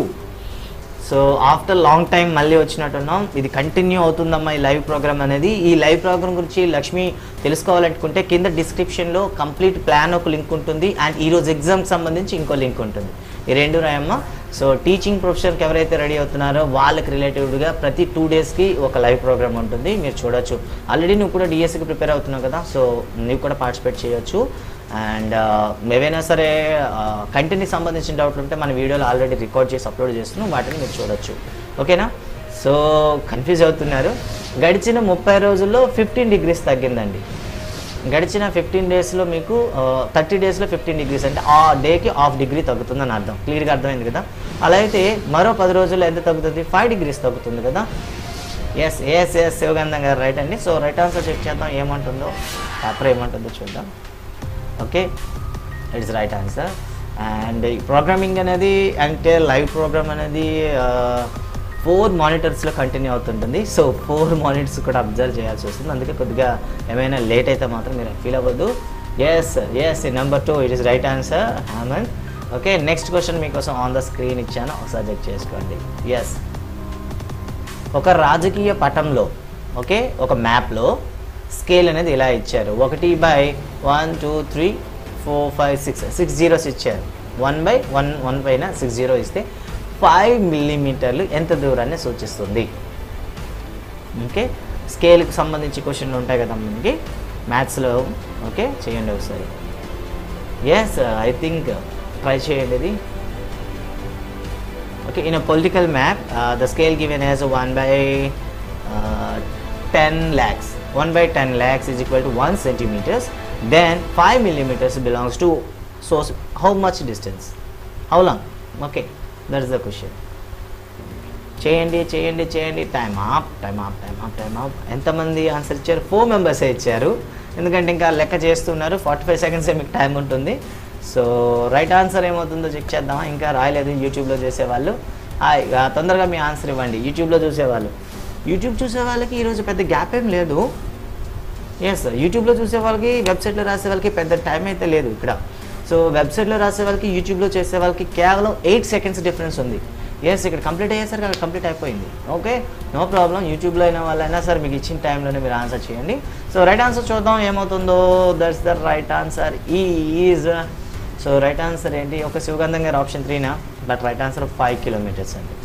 So after long time మళ్ళీ వచ్చినట్టున్నాం. ఇది కంటిన్యూ అవుతుందమ్మా ఈ లైవ్ ప్రోగ్రామ్ అనేది. ఈ లైవ్ ప్రోగ్రామ్ గురించి లక్ష్మి తెలుసుకోవాలనుకుంటే కింద డిస్క్రిప్షన్లో కంప్లీట్ ప్లాన్ ఒక లింక్ ఉంటుంది, అండ్ ఈరోజు ఎగ్జామ్కి సంబంధించి ఇంకో లింక్ ఉంటుంది. ఈ 2 రాయమ్మా. సో టీచింగ్ ప్రొఫెషన్కి ఎవరైతే రెడీ అవుతున్నారో వాళ్ళకి రిలేటివ్గా ప్రతి 2 డేస్కి ఒక లైవ్ ప్రోగ్రామ్ ఉంటుంది, మీరు చూడొచ్చు. ఆల్రెడీ నువ్వు కూడా డిఎస్సికి ప్రిపేర్ అవుతున్నావు కదా, సో నువ్వు కూడా పార్టిసిపేట్ చేయొచ్చు. అండ్ ఏవైనా సరే కంటెంట్కి సంబంధించిన డౌట్లు ఉంటే మన వీడియోలో ఆల్రెడీ రికార్డ్ చేసి అప్లోడ్ చేస్తున్నాం, వాటిని మీరు చూడొచ్చు. ఓకేనా? సో కన్ఫ్యూజ్ అవుతున్నారు. గడిచిన 30 రోజుల్లో 15 degrees తగ్గిందండి. గడిచిన 15 డేస్లో మీకు 30 డేస్లో 15 degrees అంటే ఆ డేకి 1/2 degree తగ్గుతుందని అర్థం. క్లియర్గా అర్థమైంది కదా. అలా అయితే మరో 10 రోజుల్లో ఎంత తగ్గుతుంది? 5 degrees తగ్గుతుంది కదా. ఎస్ ఎస్ ఎస్, శివగంధం గారు రైట్ అండి. సో రైట్ ఆన్సర్ చెక్ చేద్దాం, ఏమంటుందో పేపర్ ఏమంటుందో చూద్దాం. Okay, it's right answer. And ఈ ప్రోగ్రామింగ్ అనేది అంటే లైవ్ ప్రోగ్రామ్ అనేది 4 monitors కంటిన్యూ అవుతుంటుంది. సో 4 monitors కూడా అబ్జర్వ్ చేయాల్సి వస్తుంది. అందుకే కొద్దిగా ఏమైనా లేట్ అయితే మాత్రం మీరు ఫీల్ అవ్వద్దు. Yes yes, number 2 it is right answer, Hemanth. Okay, next question మీకోసం ఆన్ ద స్క్రీన్ ఇచ్చాను, ఒకసారి చెక్ చేసుకోండి. ఎస్, ఒక రాజకీయ పటంలో, ఓకే, ఒక మ్యాప్లో స్కేల్ అనేది ఇలా ఇచ్చారు. 1/1 2 3 4 5 6 zeros ఇచ్చారు. 1/1 పైన 6 0 ఇస్తే 5 millimeters ఎంత దూరాన్ని సూచిస్తుంది? ఓకే, స్కేల్కి సంబంధించి క్వశ్చన్లు ఉంటాయి కదా మనకి మ్యాథ్స్లో. ఓకే, చేయండి ఒకసారి. ఎస్, ఐ థింక్ ట్రై చేయండి ఇది. Okay, in a political map the scale given as 1/10 lakhs. 1/10 lakhs is equal to 1 centimeters. Then 5 millimeters belongs to, so how much distance? How long? Okay, that is the question. చేయండి చేయండి చేయండి. టైమ్ ఆప్. ఎంతమంది ఆన్సర్ ఇచ్చారు? 4 members ఇచ్చారు. ఎందుకంటే ఇంకా లెక్క చేస్తున్నారు. 45 seconds మీకు టైం ఉంటుంది. సో రైట్ ఆన్సర్ ఏమవుతుందో చెక్ చేద్దామా? ఇంకా రాయలేదు యూట్యూబ్లో చేసేవాళ్ళు, తొందరగా మీ ఆన్సర్ ఇవ్వండి. యూట్యూబ్లో చూసేవాళ్ళు, యూట్యూబ్ చూసే వాళ్ళకి ఈరోజు పెద్ద గ్యాప్ ఏం లేదు. ఎస్, యూట్యూబ్లో చూసే వాళ్ళకి, వెబ్సైట్లో రాసే వాళ్ళకి పెద్ద టైం అయితే లేదు ఇక్కడ. సో వెబ్సైట్లో రాసే వాళ్ళకి, యూట్యూబ్లో చేసే వాళ్ళకి కేవలం 8 seconds డిఫరెన్స్ ఉంది. ఎస్, ఇక్కడ కంప్లీట్ అయ్యేసరికి అక్కడ కంప్లీట్ అయిపోయింది. Okay, no problem. యూట్యూబ్లో అయిన వాళ్ళైనా సరే మీకు ఇచ్చిన టైంలోనే మీరు ఆన్సర్ చేయండి. సో రైట్ ఆన్సర్ చూద్దాం ఏమవుతుందో. That's the right answer is. So right answer ఏంటి? ఒక శివగంధం గారు ఆప్షన్ 3నా, బట్ రైట్ ఆన్సర్ 5 kilometers అండి.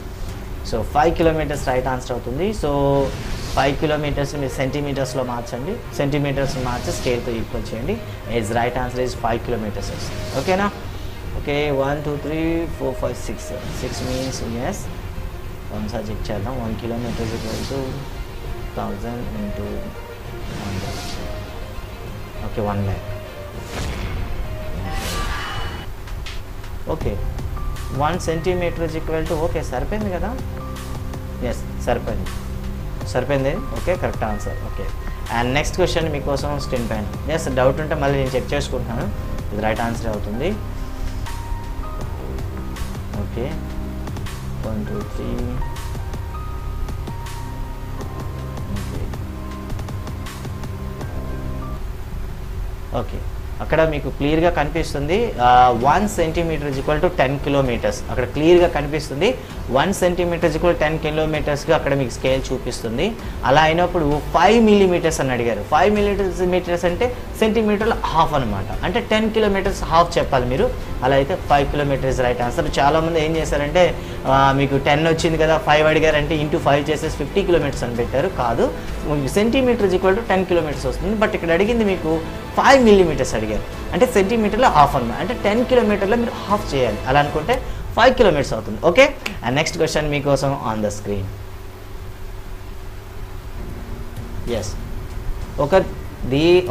సో 5 kilometers రైట్ ఆన్సర్ అవుతుంది. సో 5 kilometers మీరు సెంటీమీటర్స్లో మార్చండి, సెంటీమీటర్స్ మార్చి స్కేల్తో ఈక్వల్ చేయండి. It's right answer is 5 kilometers వస్తుంది. ఓకేనా? Okay, 1 2 3 4 5 6 means yes. ఒకసారి చెక్ చేద్దాం. 1 kilometer = 1000 into 100. Okay, 1 lakh. Okay 1 centimetre is equal to okay సరిపోయింది కదా. ఎస్ సరిపోయింది okay correct answer. Okay and next question మీకోసం స్క్రీన్ పైన. ఎస్ డౌట్ ఉంటే మళ్ళీ నేను చెక్ చేసుకుంటున్నాను, ఇది రైట్ ఆన్సర్ అవుతుంది. ఓకే 1 2 3 ఓకే అక్కడ మీకు క్లియర్గా కనిపిస్తుంది 1 centimetre is equal to 10 kilometres. అక్కడ క్లియర్గా కనిపిస్తుంది 1 సెంటీమీటర్ ఈజ్ ఈక్వల్ 10 కిలోమీటర్స్గా అక్కడ మీకు స్కేల్ చూపిస్తుంది. అలా అయినప్పుడు 5 మిల్లీమీటర్స్ అని అడిగారు. 5 మిల్లీమీటర్స్ అంటే సెంటీమీటర్లు హాఫ్ అనమాట, అంటే 10 కిలోమీటర్స్ హాఫ్ చెప్పాలి మీరు. అలా అయితే 5 కిలోమీటర్స్ రైట్ ఆన్సర్. చాలామంది ఏం చేశారంటే మీకు 10 వచ్చింది కదా 5 అడిగారంటే ఇంటూ 5 చేసేసి 50 కిలోమీటర్స్ అని పెట్టారు. కాదు, centimetre is equal to 10 kilometres వస్తుంది. బట్ ఇక్కడ అడిగింది మీకు 5 మిల్లీమీటర్స్ అడిగారు, అంటే సెంటీమీటర్లో హాఫ్ అనమాట, అంటే 10 కిలోమీటర్లో మీరు హాఫ్ చేయాలి. అలా అనుకుంటే 5 కిలోమీటర్స్ అవుతుంది. ఓకే అండ్ నెక్స్ట్ క్వశ్చన్ మీకోసం ఆన్ ద స్క్రీన్. ఎస్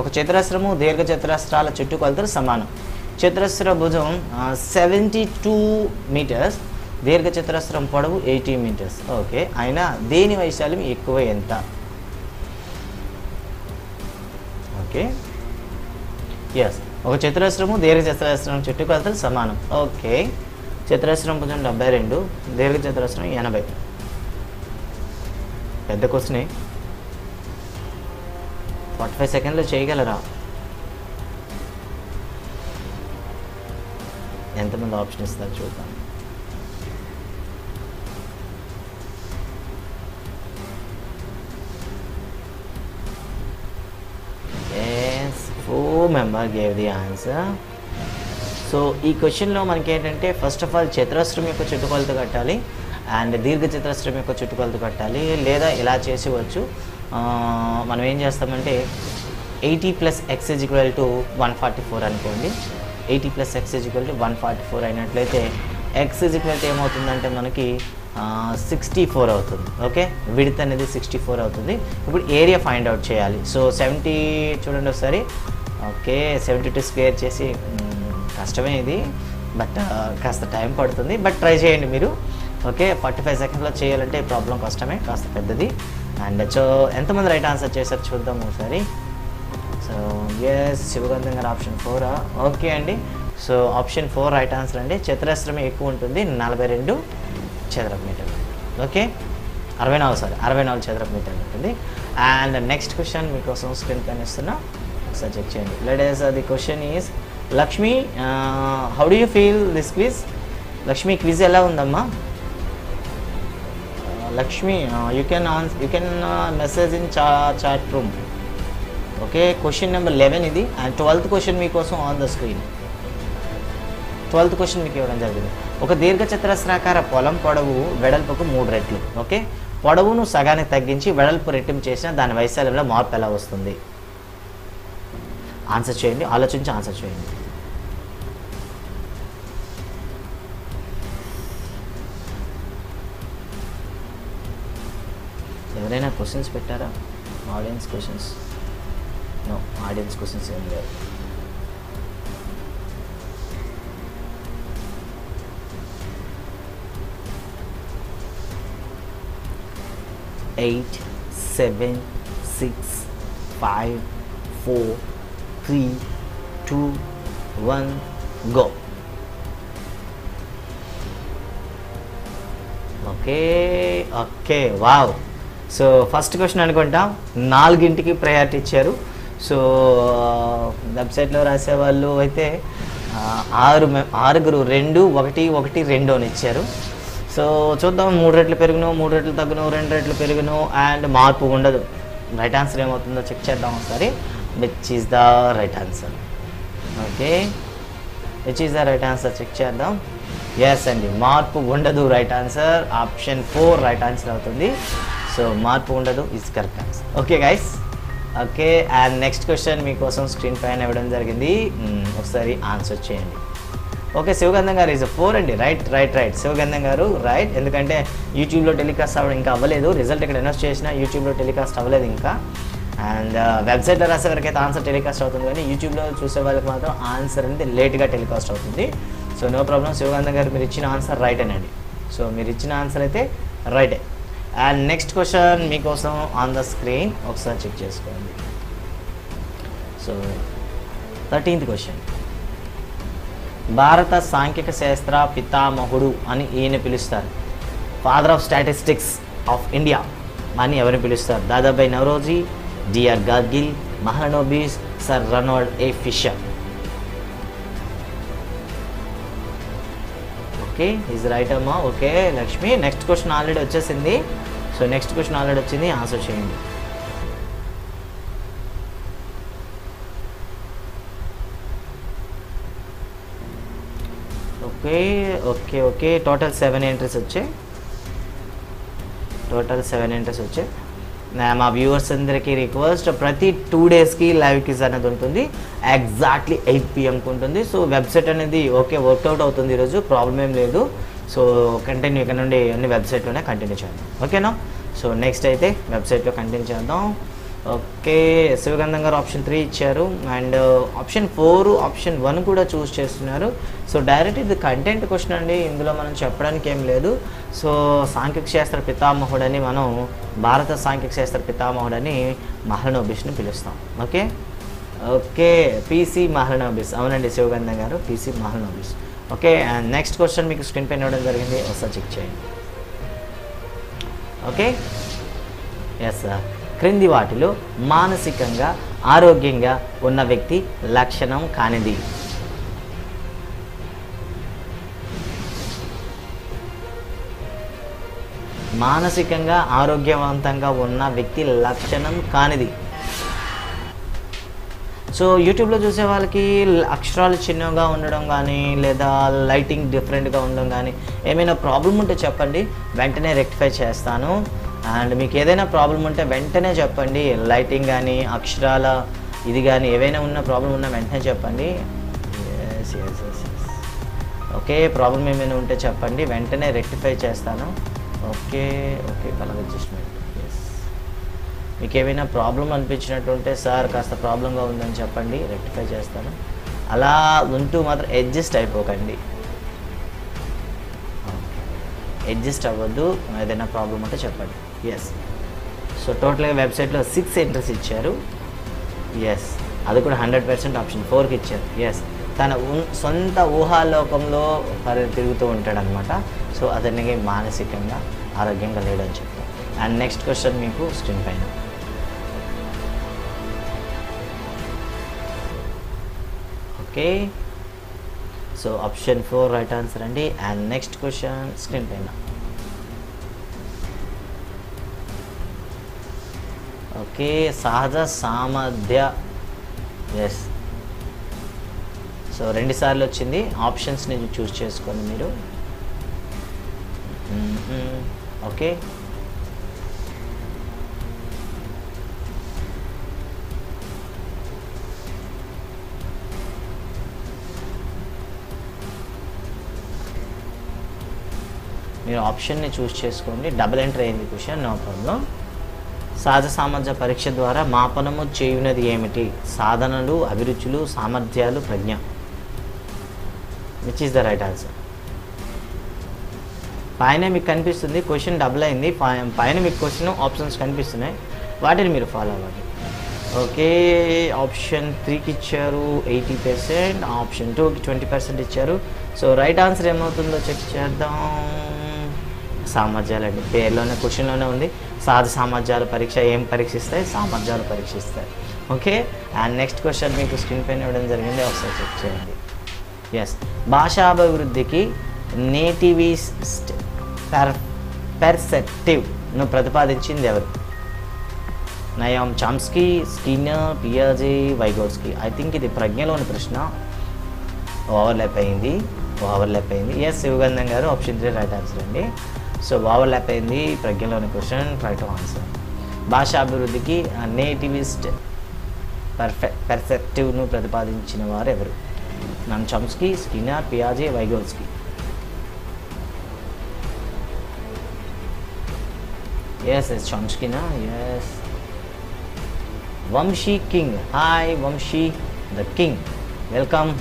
ఒక చతురస్రము దీర్ఘ చతురస్రాల చుట్టుకొలతలు సమానం. చతురస్ర భుజం 72 మీటర్స్, దీర్ఘ చతురస్రం పొడవు 80 మీటర్స్. ఓకే అయినా దేని వైశాల్యం ఎక్కువ ఎంత? ఓకే ఎస్ ఒక చతురస్రము దీర్ఘ చతురస్రం చుట్టుకొలతలు సమానం. ఓకే చతురస్రం భుజం 72, దీర్ఘ చతురస్రం 80. పెద్ద క్వశ్చనే, 45 సెకండ్లో చేయగలరా? ఎంతమంది ఆప్షన్ ఇస్తారు చూద్దాం. Member gave the answer. So ఈ క్వశ్చన్లో మనకి ఏంటంటే ఫస్ట్ ఆఫ్ ఆల్ చతురస్రం యొక్క చుట్టుకొలత కట్టాలి అండ్ దీర్ఘ చతురస్రం యొక్క చుట్టుకొలత కట్టాలి, లేదా ఇలా చేసేవచ్చు. మనం ఏం చేస్తామంటే 80 + x = 144 అనుకోండి. 80 + x = 144 అయినట్లయితే x ఏమవుతుందంటే మనకి 64 అవుతుంది. ఓకే విడ్త్ అనేది 64 అవుతుంది. ఇప్పుడు ఏరియా ఫైండ్ అవుట్ చేయాలి. సో 70 చూడండి ఒకసారి. ఓకే 72 స్క్వేర్ చేసి కష్టమే ఇది, బట్ కాస్త టైం పడుతుంది, బట్ ట్రై చేయండి మీరు. ఓకే 45 సెకండ్లో చేయాలంటే ప్రాబ్లం కష్టమే, కాస్త పెద్దది. అండ్ సో ఎంతమంది రైట్ ఆన్సర్ చేశారు చూద్దాం ఒకసారి. సో ఎస్ శివగంధం గారు ఆప్షన్ 4. ఓకే అండి, సో ఆప్షన్ 4 రైట్ ఆన్సర్ అండి. చతురస్రమే ఎక్కువ ఉంటుంది, 42 చదరపు మీటర్లు. ఓకే 64 చదరపు మీటర్లు ఉంటుంది. అండ్ నెక్స్ట్ క్వశ్చన్ మీకోసం స్క్రీన్ పైన ఇస్తున్నా, ఒకసారి చెక్ చేయండి. Let the question is Lakshmi, how do you feel this quiz? Lakshmi quiz ఎలా ఉందమ్మా? Lakshmi you can message in chat room. Okay question number 11 ఇది. అండ్ 12th క్వశ్చన్ మీకోసం on the screen. 12th question మీకు ఇవ్వడం జరిగింది. ఒక దీర్ఘ చతురస్రాకార పొలం పొడవు వెడల్పుకు 3 రెట్లు. ఓకే పొడవును సగానికి తగ్గించి వెడల్పు రెట్టింపు చేసిన దాని వైశాల్యంలో మార్పు ఎలా వస్తుంది? ఆన్సర్ చేయండి, ఆలోచించి ఆన్సర్ చేయండి. ఎవరైనా క్వశ్చన్స్ పెట్టారా? Audience questions? No, audience questions ఏం లేవు. Eight, 7, 6, 5, 4, 3, 2, 1, go. Okay wow. So first question అనుకుంటా 4ంటికి ప్రయారిటీ ఇచ్చారు. సో వెబ్సైట్లో రాసేవాళ్ళు అయితే 6 2 1 1 2 అని ఇచ్చారు. సో చూద్దాం, 3 రెట్లు పెరుగును, 3 రెట్లు తగ్గును, 2 రెట్లు పెరుగును అండ్ మార్పు ఉండదు. రైట్ ఆన్సర్ ఏమవుతుందో చెక్ చేద్దాం ఒకసారి. Which is the right answer? Okay which is the right answer check చేద్దాం. ఎస్ అండి, మార్పు ఉండదు right answer. Option 4 right answer అవుతుంది. సో మార్పు ఉండదు is correct answer. Okay guys. Okay and next question మీకోసం స్క్రీన్ పైన ఇవ్వడం జరిగింది, ఒకసారి ఆన్సర్ చేయండి. ఓకే శివగంధం గారు ఈజ్ 4 అండి. రైట్ శివగంధం గారు రైట్. ఎందుకంటే యూట్యూబ్లో టెలికాస్ట్ అవ్వడం ఇంకా అవ్వలేదు, రిజల్ట్ ఇక్కడ అనౌన్స్ చేసినా యూట్యూబ్లో టెలికాస్ట్ అవ్వలేదు ఇంకా. అండ్ వెబ్సైట్లో రాసే వరకు అయితే ఆన్సర్ టెలికాస్ట్ అవుతుంది, కానీ యూట్యూబ్లో చూసే వాళ్ళకి మాత్రం ఆన్సర్ అనేది లేట్గా టెలికాస్ట్ అవుతుంది. సో సో నో ప్రాబ్లం శివగంధం గారు, మీరు ఇచ్చిన ఆన్సర్ రైటేనండి. సో మీరు ఇచ్చిన ఆన్సర్ అయితే రైటే. అండ్ నెక్స్ట్ క్వశ్చన్ మీకోసం ఆన్ ద స్క్రీన్, ఒకసారి చెక్ చేసుకోండి. So 13th question. భారత సాంఖ్యక శాస్త్ర పితామహుడు అని ఈయన పిలుస్తారు. Father of statistics of India అని ఎవరిని పిలుస్తారు? Dadabhai Naoroji, D R Gadgil, Mahalanobis, sir Ronald A Fisher. Okay, is right అమ్మా. Okay Lakshmi, next question already వచ్చేసింది. సో నెక్స్ట్ క్వశ్చన్ ఆల్రెడీ వచ్చింది, ఆన్సర్ చేయండి. Okay okay okay total 7 entries వచ్చాయి. మా వ్యూవర్స్ అందరికీ రిక్వెస్ట్, ప్రతి 2 డేస్కి లైవ్ క్విజ్ అనేది ఉంటుంది. ఎగ్జాక్ట్లీ 8 PM ఉంటుంది. సో వెబ్సైట్ అనేది ఓకే వర్కౌట్ అవుతుంది ఈరోజు, ప్రాబ్లం ఏం లేదు. సో కంటిన్యూ ఇక్కడ నుండి అన్ని వెబ్సైట్లోనే కంటిన్యూ చేద్దాం. ఓకేనా? సో నెక్స్ట్ అయితే వెబ్సైట్లో కంటిన్యూ చేద్దాం. ఓకే, శివగంధం గారు ఆప్షన్ 3 ఇచ్చారు అండ్ ఆప్షన్ 4, ఆప్షన్ 1 కూడా చూస్ చేస్తున్నారు. సో డైరెక్ట్ ఇది కంటెంట్ క్వశ్చన్ అండి, ఇందులో మనం చెప్పడానికి ఏం లేదు. సో సాంఖ్యక శాస్త్ర పితామహుడని మనం, భారత సాంఖ్యక శాస్త్ర పితామహుడని మహాలనోబిస్ని పిలుస్తాం. ఓకే ఓకే పిసి మహాలనోబిస్, అవునండి శివగంధం గారు, PC Mahalanobis. Okay, and next question మీకు స్క్రీన్ పైన ఇవ్వడం జరిగింది, ఒకసారి చెక్ చేయండి. Okay, yes sir. క్రింది వాటిలో మానసికంగా ఆరోగ్యంగా ఉన్న వ్యక్తి లక్షణం కానిది? మానసికంగా ఆరోగ్యవంతంగా ఉన్న వ్యక్తి లక్షణం కానిది. సో యూట్యూబ్లో చూసే వాళ్ళకి అక్షరాలు చిన్నగా ఉండడం కానీ, లేదా లైటింగ్ డిఫరెంట్గా ఉండడం కానీ, ఏమైనా ప్రాబ్లం ఉంటే చెప్పండి, వెంటనే రెక్టిఫై చేస్తాను. అండ్ మీకు ఏదైనా ప్రాబ్లం ఉంటే వెంటనే చెప్పండి, లైటింగ్ కానీ అక్షరాల ఇది కానీ ఏవైనా ఉన్న ప్రాబ్లం ఉన్నా వెంటనే చెప్పండి. ఓకే, ప్రాబ్లం ఏమైనా ఉంటే చెప్పండి, వెంటనే రెక్టిఫై చేస్తాను. Okay okay colour adjustment. Yes, మీకు ఏమైనా ప్రాబ్లం అనిపించినట్టు ఉంటే సార్ కాస్త ప్రాబ్లంగా ఉందని చెప్పండి, రెక్టిఫై చేస్తాను. అలా ఉంటూ మాత్రం అడ్జస్ట్ అయిపోకండి, అడ్జస్ట్ అవ్వద్దు. ఏదైనా ప్రాబ్లం ఉంటే చెప్పండి. ఎస్, సో టోటల్గా వెబ్సైట్లో 6 ఎంట్రీస్ ఇచ్చారు. ఎస్, అది కూడా 100% ఆప్షన్ 4కి ఇచ్చారు. ఎస్, తన సొంత ఊహాలోకంలో తిరుగుతూ ఉంటాడనమాట. సో అతనికి మానసికంగా ఆరోగ్యంగా లేడని చెప్తాం. అండ్ నెక్స్ట్ క్వశ్చన్ మీకు స్క్రీన్ పైన. Okay, so option 4 right answer అండి. అండ్ నెక్స్ట్ క్వశ్చన్ స్క్రీన్ పైన. ఓకే, సహజ సామర్థ్య. ఎస్, సో 2 సార్లు వచ్చింది. ఆప్షన్స్ని చూస్ చేసుకోండి మీరు. ఓకే, మీరు ఆప్షన్ని చూస్ చేసుకోండి. డబుల్ ఎంటర్ అయింది క్వశ్చన్, నో ప్రాబ్లం. సహజ సామర్థ్య పరీక్ష ద్వారా మాపనము చేయునది ఏమిటి? సాధనలు, అభిరుచులు, సామర్థ్యాలు, ప్రజ్ఞ. Which is the right answer? పైన మీకు కనిపిస్తుంది క్వశ్చన్ డబుల్ అయింది, పైన మీకు క్వశ్చన్ ఆప్షన్స్ కనిపిస్తున్నాయి, వాటిని మీరు ఫాలో అవ్వండి. ఓకే, ఆప్షన్ 3కి ఇచ్చారు 80%, ఆప్షన్ 2కి 20% ఇచ్చారు. సో రైట్ ఆన్సర్ ఏమవుతుందో చెక్ చేద్దాం. సామర్థ్యాలు అండి, పేర్లోనే క్వశ్చన్లోనే ఉంది. సహజ సామర్థ్యాల పరీక్ష ఏం పరీక్షిస్తాయి? సామర్థ్యాలు పరీక్షిస్తాయి. ఓకే, అండ్ నెక్స్ట్ క్వశ్చన్ మీకు స్క్రీన్ పైన ఇవ్వడం జరిగింది, ఒకసారి చెక్ చేయండి. ఎస్, భాషాభివృద్ధికి నేటివిస్ట్ పెర్సెప్టివ్ను ప్రతిపాదించింది ఎవరు? నయామ్ చామ్స్కీ, స్కిన్నర్, పియాజే, వైగోట్స్కీ. ఐ థింక్ ఇది ప్రజ్ఞలోని ప్రశ్న. ఓవర్లాప్ అయింది. ఎస్, శివగంధం గారు ఆప్షన్ 3 రైట్ ఆన్సర్ అండి. సో ఓవర్లాప్ అయింది, ప్రజ్ఞలోని క్వశ్చన్ రైట్ ఆన్సర్. భాషాభివృద్ధికి నేటివిస్ట్ పెర్సెప్టివ్ను ప్రతిపాదించిన వారు ఎవరు? నయామ్ చామ్స్కీ, స్కిన్నర్, పియాజే, వైగోట్స్కీ. ఎస్ ఎస్ చామ్స్కీనా? Yes. Vamsi king, hi Vamsi the king, welcome.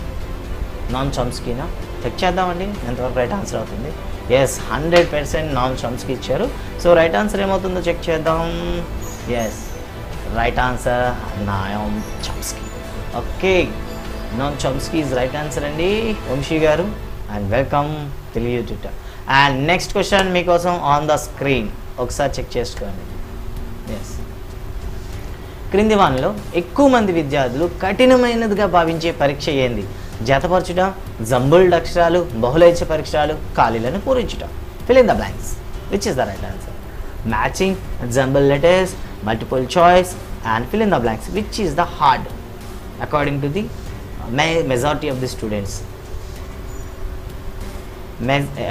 Noam చామ్స్కీనా? చెక్ చేద్దామండి ఎంతవరకు రైట్ ఆన్సర్ అవుతుంది. ఎస్ 100% నామ్ చామ్స్కీ ఇచ్చారు. సో రైట్ ఆన్సర్ ఏమవుతుందో చెక్ చేద్దాం. Yes right answer Noam Chomsky. Okay, Noam Chomsky is right answer అండి వంశీ గారు. And welcome Telugu Twitter. And next question మీకోసం ఆన్ ద స్క్రీన్, ఒకసారి చెక్ చేసుకోండి. ఎస్, క్రింది వానిలో ఎక్కువ మంది విద్యార్థులు కఠినమైనదిగా భావించే పరీక్ష ఏంది? జతపరచుట, జంబుల్డ్ అక్షరాలు, బహుళైచ్ఛ పరీక్షలు, ఖాళీలను పూరించుట. Fill in the blanks. Which is the right answer? Matching, jumble letters, multiple choice and fill in the blanks. Which is the hard according to the majority of the students?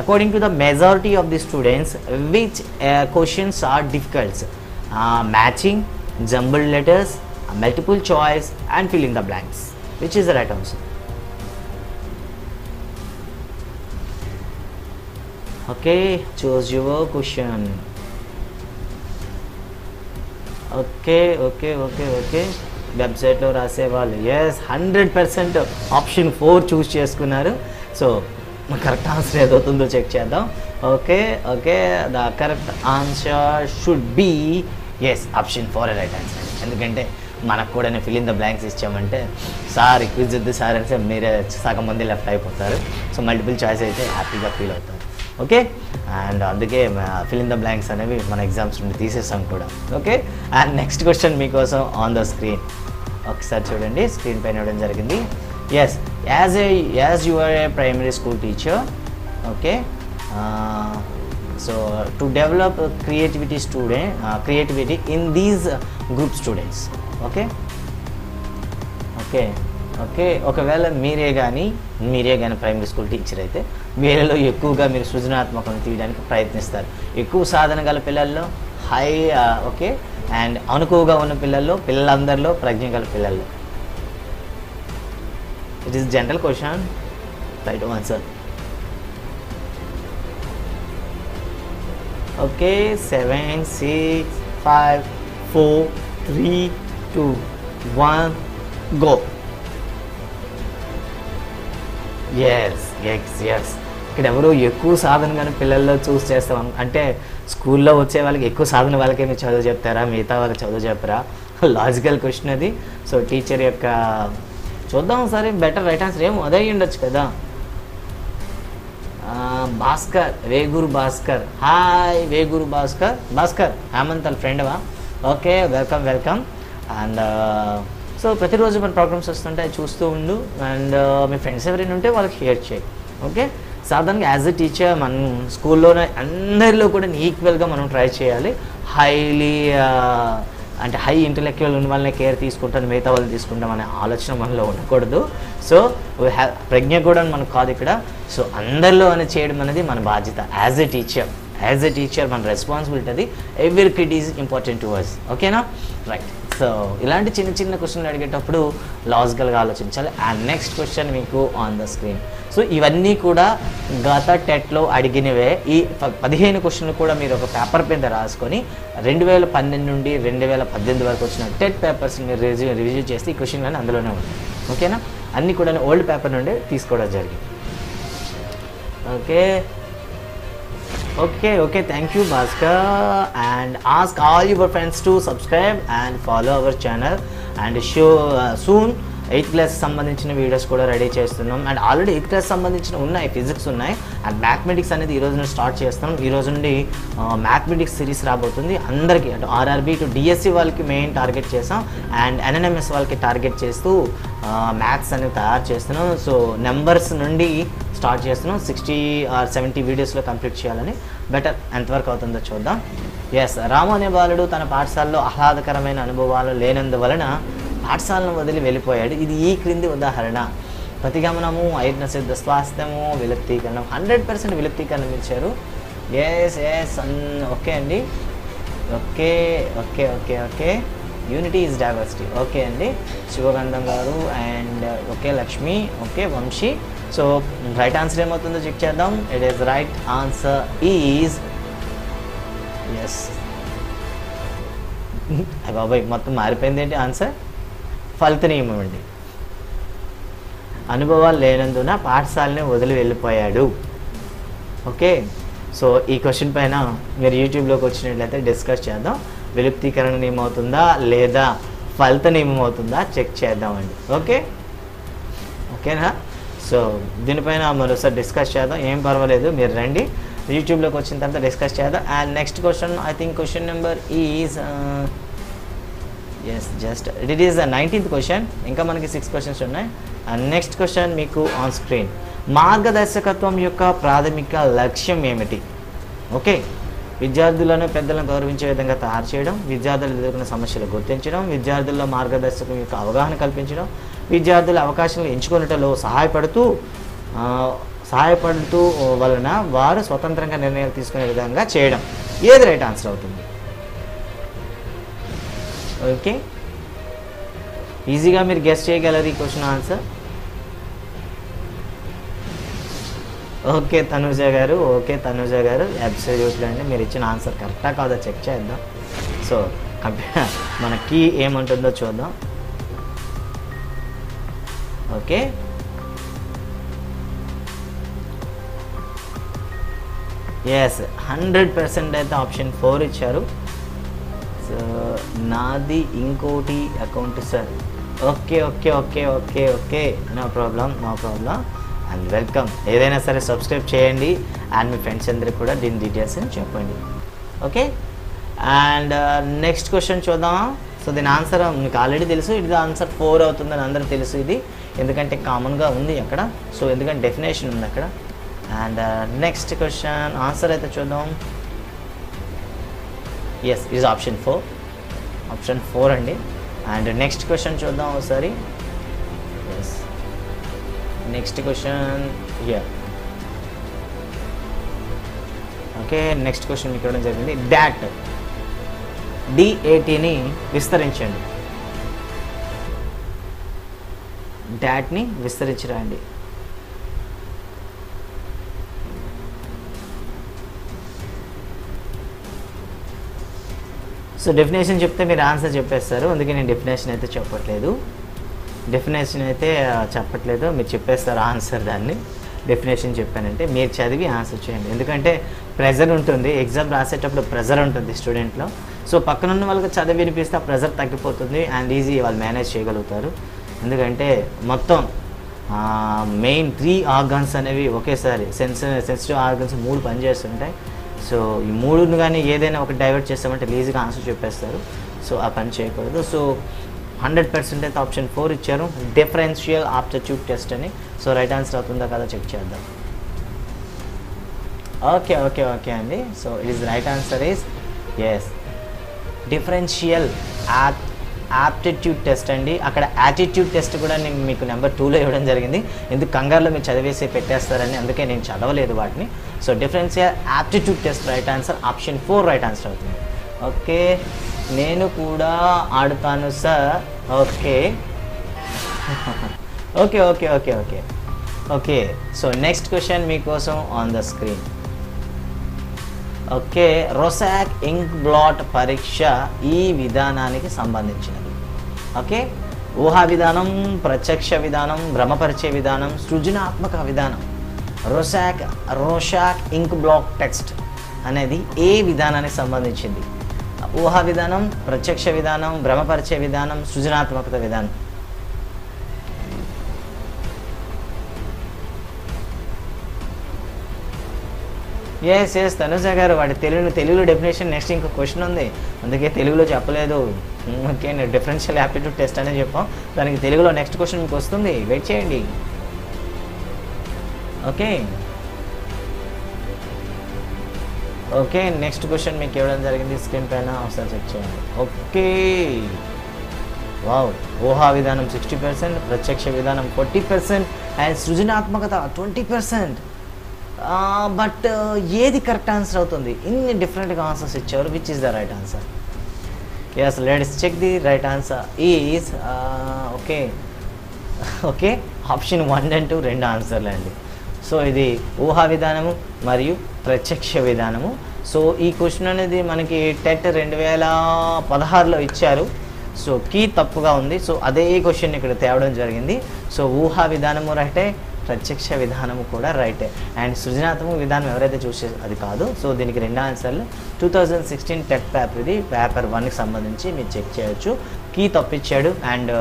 According to the majority of the students, which questions are difficult? Matching, jumbled letters, multiple choice and fill in the blanks. Which is the right answer? Okay, choose your question. Okay okay okay okay వెబ్సైట్లో రాసేవాళ్ళు ఎస్ 100% ఆప్షన్ 4 చూస్ చేసుకున్నారు. సో కరెక్ట్ ఆన్సర్ ఏదవుతుందో చెక్ చేద్దాం. Okay okay, the correct answer should be yes option 4 right answer. ఎందుకంటే మనకు కూడా ఫిల్ ఇన్ ద బ్లాంక్స్ ఇచ్చామంటే సార్ క్విజ్ వద్దు సార్ అంటే మీరే సగం మంది లెఫ్ట్ అయిపోతారు. సో మల్టిపుల్ చాయిస్ అయితే హ్యాపీగా ఫీల్ అవుతారు. ఓకే, అండ్ అందుకే ఫిల్ ఇన్ ద బ్లాంక్స్ అనేవి మన ఎగ్జామ్స్ నుండి తీసేసాం కూడా. ఓకే, అండ్ నెక్స్ట్ క్వశ్చన్ మీకోసం ఆన్ ద స్క్రీన్, ఒకసారి చూడండి, స్క్రీన్ పైన ఇవ్వడం జరిగింది. Yes, as you are a primary school teacher, okay, so to develop creativity in these group students. Okay okay okay, ఒకవేళ మీరే కానీ ప్రైమరీ స్కూల్ టీచర్ అయితే వీళ్ళలో ఎక్కువగా మీరు సృజనాత్మకం తీయడానికి ప్రయత్నిస్తారు. ఎక్కువ సాధన గల పిల్లల్లో హై ఓకే, అండ్ అనుకువగా ఉన్న పిల్లలందరిలో ప్రజ్ఞ గల పిల్లల్లో. It is general question, right answer. Okay, 7 6 5 4 3 2 1 go. Yes yes yes, ఇక్కడ ఎవరు ఎక్కువ సాధన కానీ పిల్లల్లో చూస్ చేస్తాం అంటే స్కూల్లో వచ్చే వాళ్ళకి ఎక్కువ సాధన వాళ్ళకే మీరు చదువు చెప్తారా, మిగతా వాళ్ళకి చదువు చెప్పరా? లాజికల్ క్వశ్చన్ అది. సో టీచర్ యొక్క చూద్దాం సరే, బెటర్ రైట్ ఆన్సర్ ఏమో అదే ఉండొచ్చు కదా. భాస్కర్, వేగూరు భాస్కర్, హాయ్ వేగూరు భాస్కర్ హేమంత్ వాళ్ళ ఫ్రెండ్వా? Okay, welcome. అండ్ సో ప్రతిరోజు మన ప్రోగ్రామ్స్ వస్తుంటే చూస్తూ ఉండు, అండ్ మీ ఫ్రెండ్స్ ఎవరైనా ఉంటే వాళ్ళకి షేర్ చేయి. ఓకే, సాధారణంగా యాజ్ ఎ టీచర్ మనం స్కూల్లోనే అందరిలో కూడా ఈక్వల్గా మనం ట్రై చేయాలి. అంటే హై ఇంటలెక్చువల్ ఉన్న వాళ్ళని కేర్ తీసుకుంటాను, మిగతా వాళ్ళు తీసుకుంటాం అనే ఆలోచన మనలో ఉండకూడదు. సో ప్రజ్ఞ కూడా మనకు కాదు ఇక్కడ. సో అందరిలో అని చేయడం అనేది మన బాధ్యత యాజ్ ఎ టీచర్ మన రెస్పాన్సిబిలిటీ. అది every kid is important to us. ఓకేనా, రైట్. సో ఇలాంటి చిన్న క్వశ్చన్లు అడిగేటప్పుడు లాజికల్గా ఆలోచించాలి. అండ్ నెక్స్ట్ క్వశ్చన్ మీకు ఆన్ ద స్క్రీన్. సో ఇవన్నీ కూడా గత టెట్లో అడిగినవే. ఈ 15 క్వశ్చన్లు కూడా మీరు ఒక పేపర్ మీద రాసుకొని 2012 నుండి 2018 వరకు వచ్చిన టెట్ పేపర్స్ మీరు రివ్యూ చేస్తే ఈ క్వశ్చన్ కానీ అందులోనే ఉంటాయి. ఓకేనా, అన్నీ కూడా ఓల్డ్ పేపర్ నుండి తీసుకోవడం జరిగింది. Okay, thank you Bhaskar, and ask all your friends to subscribe and follow our channel, and soon 8th class సంబంధించిన వీడియోస్ కూడా రెడీ చేస్తున్నాం. అండ్ ఆల్రెడీ 8th class సంబంధించిన ఉన్నాయి, ఫిజిక్స్ ఉన్నాయి, అండ్ మ్యాథమెటిక్స్ అనేది ఈ రోజు నుండి స్టార్ట్ చేస్తున్నాం. ఈ రోజు నుండి మ్యాథమెటిక్స్ సిరీస్ రాబోతుంది అందరికీ. అటు ఆర్ఆర్బీ టు డిఎస్సి వాళ్ళకి మెయిన్ టార్గెట్ చేసాం, అండ్ ఎన్ఎన్ఎంఎస్ వాళ్ళకి టార్గెట్ చేస్తూ మ్యాథ్స్ అనేది తయారు చేస్తున్నాం. సో నెంబర్స్ నుండి స్టార్ట్ చేస్తున్నాం. 60 or 70 వీడియోస్లో కంప్లీట్ చేయాలని. బెటర్ ఎంతవరకు అవుతుందో చూద్దాం. ఎస్, రాము అనే బాలుడు తన పాఠశాలలో ఆహ్లాదకరమైన అనుభవాలు లేనందువలన పాఠశాలను వదిలి వెళ్ళిపోయాడు. ఇది ఈ క్రింది ఉదాహరణ. ప్రతిగమనము, ఐజ్ఞ సిద్ధ స్వాస్థ్యము, విలక్తీకరణం. 100% విలక్తీకరణం ఇచ్చారు. ఎస్ ఓకే అండి. Okay unity is diversity. Okay అండి, శివగంధం గారు and okay Lakshmi, okay Vamshi. So right answer ఏమవుతుందో చెక్ చేద్దాం. It is right answer is yes. బాబాయ్ మొత్తం మారిపోయింది ఏంటి ఆన్సర్? ఫలిత నియమం అండి. అనుభవాలు లేనందున పాఠశాలని వదిలి వెళ్ళిపోయాడు. ఓకే, సో ఈ క్వశ్చన్ పైన మీరు యూట్యూబ్లోకి వచ్చినట్లయితే డిస్కస్ చేద్దాం. విలుప్తీకరణ నియమం అవుతుందా లేదా ఫలిత నియమం అవుతుందా చెక్ చేద్దామండి. ఓకేనా? సో దీనిపైన మరోసారి డిస్కస్ చేద్దాం, ఏం పర్వాలేదు, మీరు రండి యూట్యూబ్లోకి వచ్చిన తర్వాత డిస్కస్ చేద్దాం. And next question, I think question number is just it is the 19th question. ఇంకా మనకి 6 క్వశ్చన్స్ ఉన్నాయి. అండ్ నెక్స్ట్ క్వశ్చన్ మీకు ఆన్ స్క్రీన్. మార్గదర్శకత్వం యొక్క ప్రాథమిక లక్ష్యం ఏమిటి? ఓకే, విద్యార్థులను పెద్దలను గౌరవించే విధంగా తయారు చేయడం, విద్యార్థులు ఎదుర్కొన్న సమస్యలు గుర్తించడం, విద్యార్థుల్లో మార్గదర్శకం యొక్క అవగాహన కల్పించడం, విద్యార్థుల అవకాశాలను ఎంచుకున్నట్లో సహాయపడుతూ వలన వారు స్వతంత్రంగా నిర్ణయాలు తీసుకునే విధంగా చేయడం. ఏది రైట్ ఆన్సర్ అవుతుంది? ఓకే, ఈజీగా మీరు గెస్ చేయగలరు ఈ క్వశ్చన్ ఆన్సర్. ఓకే తనుజ గారు, అబ్సల్యూట్లీ అండి, మీరు ఇచ్చిన ఆన్సర్ కరెక్టా కాదా చెక్ చేద్దాం. సో మన కీ ఏమంటుందో చూద్దాం. ఓకే, ఎస్ 100% అయితే ఆప్షన్ 4 ఇచ్చారు. సో నాది ఇంకోటి account sir. Okay, no problem and welcome. ఏదైనా సరే సబ్స్క్రైబ్ చేయండి అండ్ మీ ఫ్రెండ్స్ అందరికి కూడా దీని డీటెయిల్స్ అని చెప్పండి. ఓకే, అండ్ నెక్స్ట్ క్వశ్చన్ చూద్దామా? సో దీని ఆన్సర్ మీకు ఆల్రెడీ తెలుసు, ఇది ఆన్సర్ 4 అవుతుందని అందరూ తెలుసు. ఇది ఎందుకంటే కామన్గా ఉంది అక్కడ, సో ఎందుకంటే డెఫినేషన్ ఉంది అక్కడ. అండ్ నెక్స్ట్ క్వశ్చన్ ఆన్సర్ అయితే చూద్దాం. ఎస్, ఇట్ ఈస్ ఆప్షన్ 4 అండి. అండ్ నెక్స్ట్ క్వశ్చన్ చూద్దాం ఒకసారి. Yes, next question here. Okay, next question మీకు ఇవ్వడం జరిగింది. DATని విస్తరించండి. డాట్ని విస్తరించి రాయండి. సో డెఫినేషన్ చెప్తే మీరు ఆన్సర్ చెప్పేస్తారు, అందుకే నేను డెఫినేషన్ అయితే చెప్పట్లేదు, మీరు చెప్పేస్తారు ఆన్సర్. దాన్ని డెఫినేషన్ చెప్పానంటే మీరు చదివి ఆన్సర్ చేయండి. ఎందుకంటే ప్రెజర్ ఉంటుంది, ఎగ్జామ్ రాసేటప్పుడు ప్రెజర్ ఉంటుంది స్టూడెంట్లో. సో పక్కనున్న వాళ్ళకి చదివి వినిపిస్తే ఆ ప్రెజర్ తగ్గిపోతుంది అండ్ ఈజీ వాళ్ళు మేనేజ్ చేయగలుగుతారు. ఎందుకంటే మొత్తం మెయిన్ 3 ఆర్గన్స్ అనేవి ఒకేసారి సెన్సిటివ్ ఆర్గన్స్ 3 పనిచేస్తుంటాయి. సో ఈ 3ను కానీ ఏదైనా ఒకటి డైవర్ట్ చేస్తామంటే ఈజీగా ఆన్సర్ చెప్పేస్తారు. సో ఆ పని చేయకూడదు. సో 100% అయితే ఆప్షన్ 4 ఇచ్చారు, డిఫరెన్షియల్ ఆప్టిట్యూడ్ టెస్ట్ అని. సో రైట్ ఆన్సర్ అవుతుందా కదా చెక్ చేద్దాం. ఓకే అండి. So it is right answer is yes, differential aptitude test అండి. అక్కడ యాటిట్యూడ్ టెస్ట్ కూడా నేను మీకు నెంబర్ 2లో ఇవ్వడం జరిగింది. ఎందుకు కంగారులో మీరు చదివేసి పెట్టేస్తారని, అందుకే నేను చదవలేదు వాటిని. So differential aptitude test right answer, option 4 right answer అవుతుంది. ఓకే, నేను కూడా ఆడుతాను sir. Okay, so next question మీకోసం on the screen. Okay, Rorschach ink blot పరీక్ష ఈ విధానానికి సంబంధించినది. ఓకే, ఊహా విధానం, ప్రత్యక్ష విధానం, భ్రమపరిచే విధానం, సృజనాత్మక విధానం. రోషాక్ ఇంక్ బ్లాట్ టెస్ట్ అనేది ఏ విధానానికి సంబంధించింది? ఊహా విధానం, ప్రత్యక్ష విధానం, భ్రమపరిచే విధానం, సృజనాత్మకత విధానం. ఎస్ తనుజ గారు, వాటి తెలుగులో డెఫినేషన్ నెక్స్ట్ ఇంకో క్వశ్చన్ ఉంది, అందుకే తెలుగులో చెప్పలేదు. ఓకే, నేను డిఫరెన్షియల్ యాప్టిట్యూడ్ టెస్ట్ అనే చెప్పాం, దానికి తెలుగులో నెక్స్ట్ క్వశ్చన్ మీకు వస్తుంది, వెయిట్ చేయండి. ఓకే, నెక్స్ట్ క్వశ్చన్ మీకు ఇవ్వడం జరిగింది స్క్రీన్ పైన, ఒకసారి చెక్ చేయండి. ఓకే, వావ్, ఊహా విధానం 60%, ప్రత్యక్ష విధానం 40% అండ్ సృజనాత్మకత 20%. బట్ ఏది కరెక్ట్ ఆన్సర్ అవుతుంది? ఇన్ని డిఫరెంట్గా ఆన్సర్స్ ఇచ్చారు. Which is the right answer? Yes, let's check the right answer is okay, option 1 and 2 2 ఆన్సర్లు అండి. సో ఇది ఊహా విధానము మరియు ప్రత్యక్ష విధానము. సో ఈ క్వశ్చన్ అనేది మనకి టెట్ 2016లో ఇచ్చారు. సో కీ తప్పుగా ఉంది. సో అదే క్వశ్చన్ ఇక్కడ తేవడం జరిగింది. సో ఊహా విధానము రైటే, ప్రత్యక్ష విధానము కూడా రైటే. అండ్ సృజనాత్మక విధానం ఎవరైతే చూసే అది కాదు. సో దీనికి 2 ఆన్సర్లు. 2016 టెట్ పేపర్ ఇది, పేపర్ 1కి సంబంధించి మీరు చెక్ చేయొచ్చు. కీ తప్పిచ్చాడు. అండ్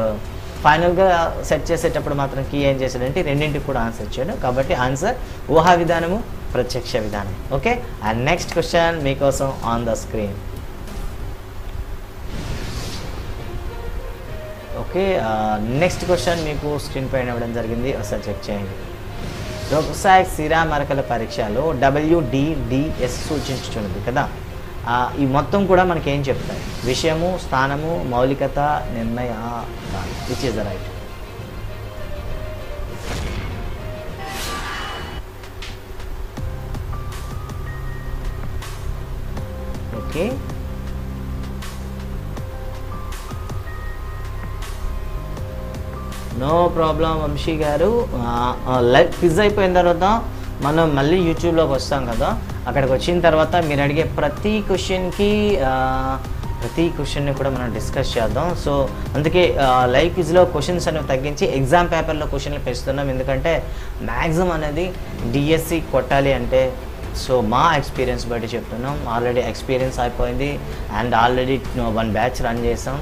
ఫైనల్గా సెట్ చేసేటప్పుడు మాత్రం కీ ఏం చేశాడంటే రెండింటికి కూడా ఆన్సర్ ఇచ్చాడు. కాబట్టి ఆన్సర్ ఊహా విధానము, ప్రత్యక్ష విధానం. ఓకే, అండ్ నెక్స్ట్ క్వశ్చన్ మీకోసం on the screen. Okay, next question మీకు స్క్రీన్ పైన ఇవ్వడం జరిగింది, ఒకసారి చెక్ చేయండి. రొక్సాక్ సిరా మరకల పరీక్షలో WDDS సూచించుచున్నది కదా. ఈ మొత్తం కూడా మనకి ఏం చెప్తాయి? విషయము, స్థానము, మౌలికత, నిర్ణయ, which is the right? Okay, no problem Vamsi గారు. లైవ్ క్విజ్ అయిపోయిన తర్వాత మనం మళ్ళీ యూట్యూబ్లోకి వస్తాం కదా. అక్కడికి వచ్చిన తర్వాత మీరు అడిగే ప్రతి క్వశ్చన్ని కూడా మనం డిస్కస్ చేద్దాం. సో అందుకే లైవ్ క్విజ్లో క్వశ్చన్స్ అనేవి తగ్గించి ఎగ్జామ్ పేపర్లో క్వశ్చన్లు పెంచుతున్నాం. ఎందుకంటే మ్యాక్సిమం అనేది డిఎస్సి కొట్టాలి అంటే, సో మా ఎక్స్పీరియన్స్ బట్టి చెప్తున్నాం. ఆల్రెడీ ఎక్స్పీరియన్స్ అయిపోయింది. అండ్ ఆల్రెడీ 1 బ్యాచ్ రన్ చేసాం.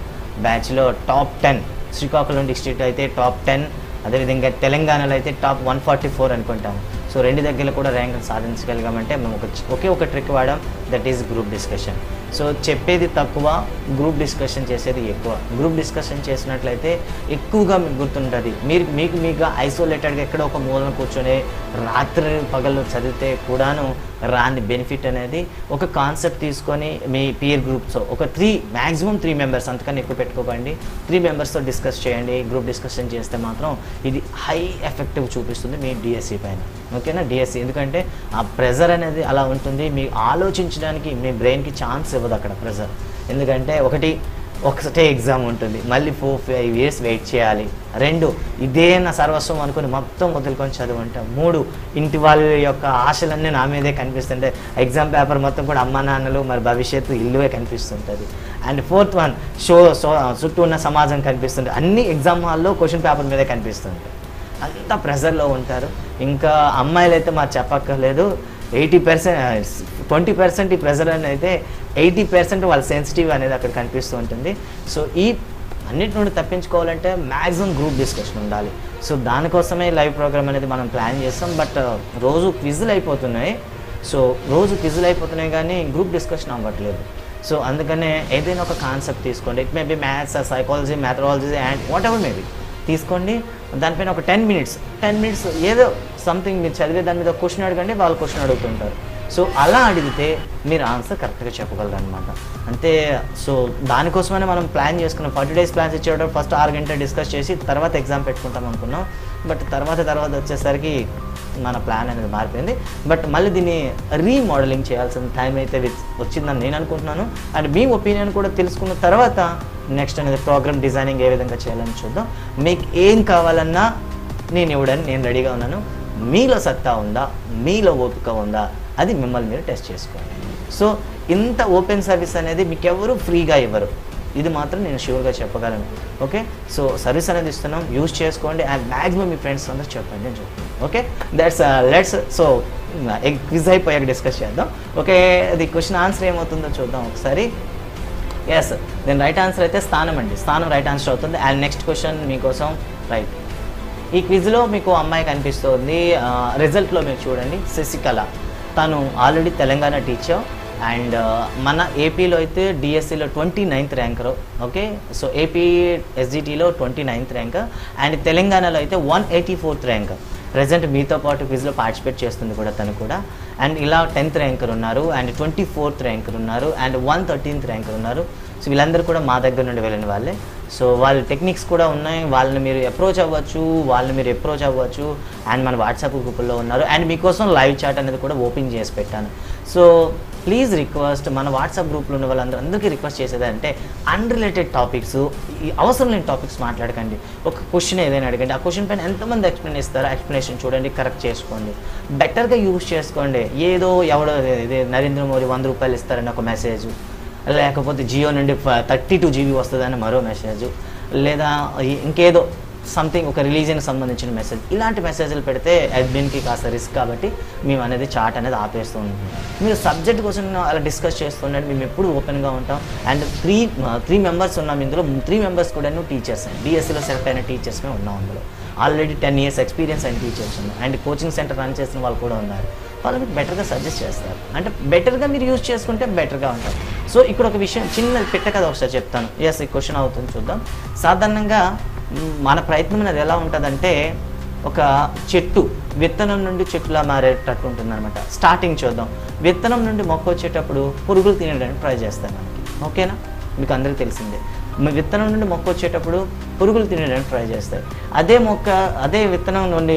బ్యాచ్లో టాప్ 10 శ్రీకాకుళం డిస్ట్రిక్ట్ అయితే టాప్ 10, అదేవిధంగా తెలంగాణలో అయితే టాప్ 144 అనుకుంటాము. సో 2 దగ్గర కూడా ర్యాంక్ సాధించగలిగామంటే మేము ఒకే ఒక ట్రిక్ వాడాం, that is group discussion. So చెప్పేది తక్కువ, గ్రూప్ డిస్కషన్ చేసేది ఎక్కువ. గ్రూప్ డిస్కషన్ చేసినట్లయితే ఎక్కువగా మీకు గుర్తుంటుంది. మీకు ఐసోలేటెడ్గా ఎక్కడో ఒక మూలన కూర్చొని రాత్రి పగళ్ళు చదివితే కూడాను రాని బెనిఫిట్ అనేది ఒక కాన్సెప్ట్ తీసుకొని మీ పీర్ గ్రూప్స్తో ఒక మ్యాక్సిమం 3 మెంబర్స్, అంతకన్నా ఎక్కువ పెట్టుకోకండి, 3 మెంబర్స్తో డిస్కస్ చేయండి. గ్రూప్ డిస్కషన్ చేస్తే మాత్రం ఇది హై ఎఫెక్టివ్ చూపిస్తుంది మీ డిఎస్సి పైన. ఓకేనా, డిఎస్సి ఎందుకంటే ఆ ప్రెజర్ అనేది అలా ఉంటుంది. మీకు ఆలోచించడానికి మీ బ్రెయిన్కి ఛాన్స్ ఇవ్వదు అక్కడ ప్రెజర్. ఎందుకంటే ఒకటే ఎగ్జామ్ ఉంటుంది, మళ్ళీ 4-5 ఇయర్స్ వెయిట్ చేయాలి. 2 ఇదే నా సర్వస్వం అనుకుని మొత్తం వదులుకొని చదువుంటాం. 3 ఇంటి వాళ్ళ యొక్క ఆశలన్నీ నా మీదే కనిపిస్తుంటాయి. ఎగ్జామ్ పేపర్ మొత్తం కూడా అమ్మా నాన్నలు మరి భవిష్యత్తు ఇల్లువే కనిపిస్తుంటుంది. అండ్ 4th వన్ చుట్టూ ఉన్న సమాజం కనిపిస్తుంది. అన్ని ఎగ్జామ్ హాల్లో క్వశ్చన్ పేపర్ మీదే కనిపిస్తుంటాయి. అంత ప్రెజర్లో ఉంటారు. ఇంకా అమ్మాయిలు అయితే మాకు చెప్పక్కర్లేదు. 80%, 20% ఈ ప్రెజర్ అని అయితే 80% వాళ్ళ సెన్సిటివ్ అనేది అక్కడ కనిపిస్తూ ఉంటుంది. సో ఈ అన్నిటి నుండి తప్పించుకోవాలంటే మ్యాక్సిమం గ్రూప్ డిస్కషన్ ఉండాలి. సో దానికోసమే లైవ్ ప్రోగ్రామ్ అనేది మనం ప్లాన్ చేస్తాం. బట్ రోజు క్విజ్లు అయిపోతున్నాయి. కానీ గ్రూప్ డిస్కషన్ అవ్వట్లేదు. సో అందుకనే ఏదైనా ఒక కాన్సెప్ట్ తీసుకోండి. It may be maths, psychology, methodology and whatever maybe తీసుకోండి. దానిపైన ఒక 10 మినిట్స్ ఏదో సంథింగ్ మీరు చదివే దాని మీద క్వశ్చన్ అడగండి, వాళ్ళు క్వశ్చన్ అడుగుతుంటారు. సో అలా అడిగితే మీరు ఆన్సర్ కరెక్ట్గా చెప్పగలరు అనమాట. అంతే. సో దానికోసమనే మనం ప్లాన్ చేసుకున్నాం. 40 days ప్లాన్స్ ఇచ్చేటప్పుడు ఫస్ట్ 6 గంటలు డిస్కస్ చేసి తర్వాత ఎగ్జామ్ పెట్టుకుంటాం అనుకున్నాం. బట్ తర్వాత వచ్చేసరికి మన ప్లాన్ అనేది మారిపోయింది. బట్ మళ్ళీ దీన్ని రీమోడలింగ్ చేయాల్సిన టైం అయితే వచ్చిందని నేను అనుకుంటున్నాను. అండ్ మీ ఒపీనియన్ కూడా తెలుసుకున్న తర్వాత నెక్స్ట్ అనేది ప్రోగ్రామ్ డిజైనింగ్ ఏ విధంగా చేయాలని చూద్దాం. మీకు ఏం కావాలన్నా నేను ఇవ్వడానికి నేను రెడీగా ఉన్నాను. మీలో సత్తా ఉందా, మీలో ఓపిక ఉందా, అది మిమ్మల్ని మీరు టెస్ట్ చేసుకోండి. సో ఇంత ఓపెన్ సర్వీస్ అనేది మీకు ఎవరు ఫ్రీగా ఇవ్వరు, ఇది మాత్రం నేను షూర్గా చెప్పగలను. ఓకే, సో సర్వీస్ అనేది ఇస్తున్నాం, యూజ్ చేసుకోండి. అండ్ మ్యాక్సిమం మీ ఫ్రెండ్స్ అందరూ చెప్పండి అని చెప్తాను. ఓకే, లెట్స్ సో క్విజ్ అయిపోయాక డిస్కస్ చేద్దాం. ఓకే, అది క్వశ్చన్ ఆన్సర్ ఏమవుతుందో చూద్దాం ఒకసారి. ఎస్, నేను రైట్ ఆన్సర్ అయితే స్థానం రైట్ ఆన్సర్ అవుతుంది. అండ్ నెక్స్ట్ క్వశ్చన్ మీకోసం రైట్. ఈ క్విజ్లో మీకు అమ్మాయి కనిపిస్తుంది. రిజల్ట్లో మీరు చూడండి, శశికళ. తను ఆల్రెడీ తెలంగాణ టీచర్. అండ్ మన ఏపీలో అయితే డిఎస్సిలో 29th ranker. Okay, so AP ఎస్జిటిలో 29th ర్యాంకర్. అండ్ తెలంగాణలో అయితే 184th ర్యాంకర్. ప్రజెంట్ మీతో పాటు క్విజ్లో పార్టిసిపేట్ చేస్తుంది కూడా తను కూడా. అండ్ ఇలా 10th ర్యాంకర్ ఉన్నారు, అండ్ 24th ర్యాంకర్ ఉన్నారు, అండ్ 113th ర్యాంకర్ ఉన్నారు. సో వీళ్ళందరూ కూడా మా దగ్గర నుండి వెళ్ళిన వాళ్ళే. సో వాళ్ళ టెక్నిక్స్ కూడా ఉన్నాయి, వాళ్ళని మీరు అప్రోచ్ అవ్వచ్చు. అండ్ మన వాట్సాప్ గ్రూపుల్లో ఉన్నారు. అండ్ మీకోసం లైవ్ చాట్ అనేది కూడా ఓపెన్ చేసి పెట్టాను. సో ప్లీజ్ రిక్వెస్ట్, మన వాట్సాప్ గ్రూప్లో ఉన్న వాళ్ళందరికీ రిక్వెస్ట్ చేసేదంటే అన్రిలేటెడ్ టాపిక్స్, అవసరం లేని టాపిక్స్ మాట్లాడకండి. ఒక క్వశ్చన్ ఏదైనా అడగండి, ఆ క్వశ్చన్ పైన ఎంతమంది ఎక్స్ప్లెయిన్ ఇస్తారో ఎక్స్ప్లెనేషన్ చూడండి, కరెక్ట్ చేసుకోండి, బెటర్గా యూజ్ చేసుకోండి. ఏదో ఎవడో నరేంద్ర మోడీ 100 రూపాయలు ఇస్తారని ఒక మెసేజ్, లేకపోతే జియో నుండి 32 GB వస్తుందని మరో మెసేజ్, లేదా ఇంకేదో సంథింగ్ ఒక రిలీజియన్కి సంబంధించిన మెసేజ్, ఇలాంటి మెసేజ్లు పెడితే అడ్మిన్కి కాస్త రిస్క్. కాబట్టి మేము అనేది చాట్ అనేది ఆపేస్తూ ఉంటాం. మీరు సబ్జెక్ట్ కోసం అలా డిస్కస్ చేస్తుంటే మేము ఎప్పుడు ఓపెన్గా ఉంటాం. అండ్ త్రీ మెంబర్స్ ఉన్నాం ఇందులో. 3 మెంబర్స్ కూడా టీచర్స్ అండి, డిఎస్సిలో సెలెక్ట్ అయిన టీచర్స్మే ఉన్నాం అందులో. ఆల్రెడీ 10 years ఎక్స్పీరియన్స్ అయిన టీచర్స్ ఉన్నారు. అండ్ కోచింగ్ సెంటర్ రన్ చేసిన వాళ్ళు కూడా ఉన్నారు. వాళ్ళు మీకు బెటర్గా సజెస్ట్ చేస్తారు. అంటే బెటర్గా మీరు యూజ్ చేసుకుంటే బెటర్గా ఉంటారు. సో ఇక్కడ ఒక విషయం చిన్న పెట్ట కదా ఒకసారి చెప్తాను. ఎస్, ఈ క్వశ్చన్ అవుతుంది చూద్దాం. సాధారణంగా మన ప్రయత్నం అనేది ఎలా ఉంటుందంటే, ఒక చెట్టు విత్తనం నుండి చెట్టులా మారేటట్టు ఉంటుంది అనమాట. స్టార్టింగ్ చూద్దాం. విత్తనం నుండి మొక్క వచ్చేటప్పుడు పురుగులు తినడానికి ట్రై చేస్తాం మనకి. ఓకేనా, మీకు అందరికీ తెలిసిందే. విత్తనం నుండి మొక్క వచ్చేటప్పుడు పురుగులు తినడానికి ట్రై చేస్తాయి. అదే విత్తనం నుండి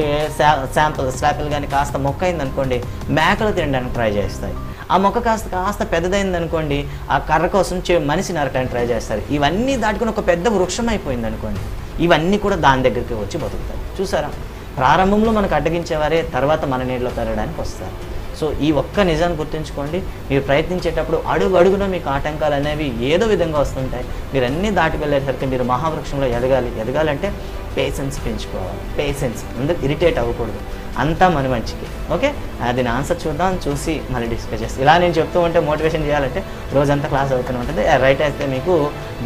స్లాపిల్ కానీ కాస్త మొక్క అయిందనుకోండి, మేకలు తినడానికి ట్రై చేస్తాయి. ఆ మొక్క కాస్త పెద్దదైందనుకోండి, ఆ కర్ర కోసం మనిషి నరకడానికి ట్రై చేస్తారు. ఇవన్నీ దాటుకుని ఒక పెద్ద వృక్షం అయిపోయింది అనుకోండి, ఇవన్నీ కూడా దాని దగ్గరికి వచ్చి బతుకుతాయి. చూసారా, ప్రారంభంలో మనకు అడ్డగించేవారే తర్వాత మన నీళ్ళలో పెరగడానికి వస్తారు. సో ఈ ఒక్క నిజాన్ని గుర్తుంచుకోండి. మీరు ప్రయత్నించేటప్పుడు అడుగున మీకు ఆటంకాలు అనేవి ఏదో విధంగా వస్తుంటాయి. మీరు అన్నీ దాటి వెళ్ళేసరికి మీరు మహావృక్షంలో ఎదగాలంటే పేషెన్స్ పెంచుకోవాలి. పేషెన్స్, అందరూ ఇరిటేట్ అవ్వకూడదు. అంతా మన మంచికి. ఓకే, అది నా ఆన్సర్ చూద్దాం, చూసి మళ్ళీ డిస్కస్ చేస్తాం. ఇలా నేను చెప్తూ ఉంటే మోటివేషన్ చేయాలంటే రోజంతా క్లాస్ అవుతూనే ఉంటుంది. రైట్ అయితే మీకు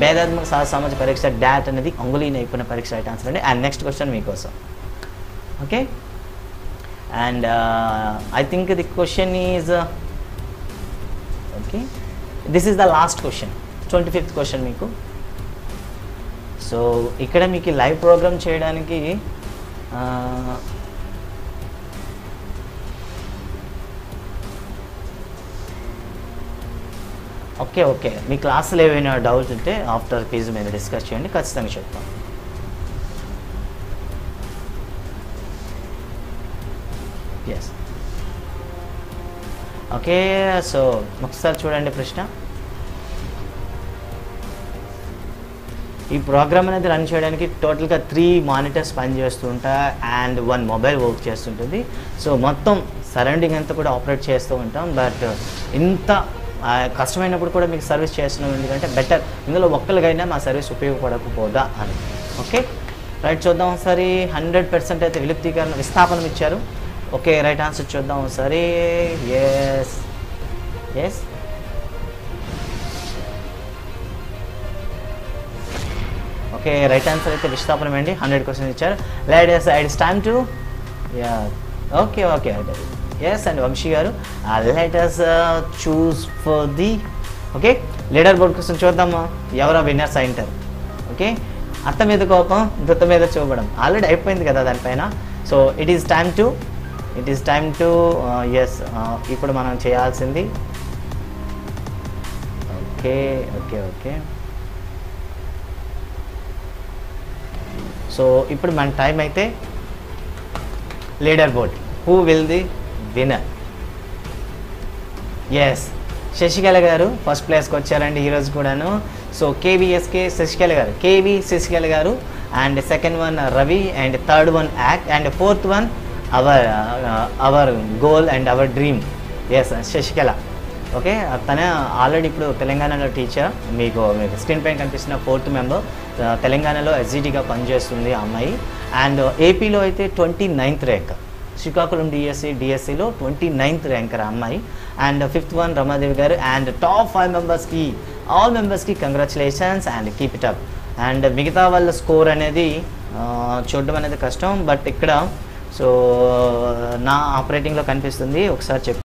భేదాత్మక సమాజ పరీక్ష డాట్ అనేది అంగుళీ నైపుణ్య పరీక్ష రైట్ ఆన్సర్ అండి. అండ్ నెక్స్ట్ క్వశ్చన్ మీకోసం. Okay, and I think the question is okay, this is the last question, 25th question మీకు. సో ఇక్కడ మీకు లైవ్ ప్రోగ్రామ్ చేయడానికి ఓకే మీ క్లాసులో ఏమైనా డౌట్స్ ఉంటే ఆఫ్టర్ క్విజ్ మీద డిస్కస్ చేయండి, ఖచ్చితంగా చెప్తాం. Yes, okay. సో ఒకసారి చూడండి ప్రశ్న. ఈ ప్రోగ్రామ్ అనేది రన్ చేయడానికి టోటల్గా 3 మానిటర్స్ పనిచేస్తూ ఉంటాయి అండ్ 1 మొబైల్ వర్క్ చేస్తుంటుంది. సో మొత్తం సరౌండింగ్ అంతా కూడా ఆపరేట్ చేస్తూ ఉంటాం. బట్ ఇంత కష్టమైనప్పుడు కూడా మీకు సర్వీస్ చేస్తున్నాం, ఎందుకంటే బెటర్ ఇందులో ఒక్కరికైనా మా సర్వీస్ ఉపయోగపడకపోదా అని. ఓకే, రైట్, చూద్దాం ఒకసారి. 100% అయితే విస్థాపనం ఇచ్చారు. ఓకే, రైట్ ఆన్సర్ చూద్దాం ఒకసారి. ఎస్ ఓకే, రైట్ ఆన్సర్ అయితే విస్థాపనం అండి. 100% ఇచ్చారు. It's time to okay yes and Vamsi గారు let us choose for the okay leader board కోసం చూద్దామా ఎవరో విన్నర్స్ అయింటారు. ఓకే, అత్త మీద కోపం దుత్త మీద చూపడం ఆల్రెడీ అయిపోయింది కదా దానిపైన. So it is time to yes, ఇప్పుడు మనం చేయాల్సింది ఓకే. సో ఇప్పుడు మన టైం అయితే leader board, who will the winner? Yes, Sasikala గారు ఫస్ట్ ప్లేస్కి వచ్చారండి ఈరోజు కూడాను. సో కేవీ శశికళ గారు and second one Ravi and third one act and fourth one our goal and our dream. Yes, Sasikala. Okay, తన ఆల్రెడీ ఇప్పుడు తెలంగాణలో టీచర్. మీకు స్క్రీన్ పైన కనిపిస్తున్న 4th మెంబర్ తెలంగాణలో ఎస్జిటిగా పనిచేస్తుంది ఆ అమ్మాయి. అండ్ ఏపీలో అయితే 29th ర్యాంక్, శ్రీకాకుళం డిఎస్సిలో 29th ర్యాంకర్ ఆ అమ్మాయి. అండ్ 5th వన్ రమాదేవి గారు. అండ్ టాప్ 5 మెంబర్స్కి ఆల్ మెంబర్స్కి congratulations and keep it up. And మిగతా వాళ్ళ స్కోర్ అనేది చూడడం అనేది కష్టం, బట్ ఇక్కడ సో నా ఆపరేటింగ్లో కనిపిస్తుంది, ఒకసారి చెప్పు.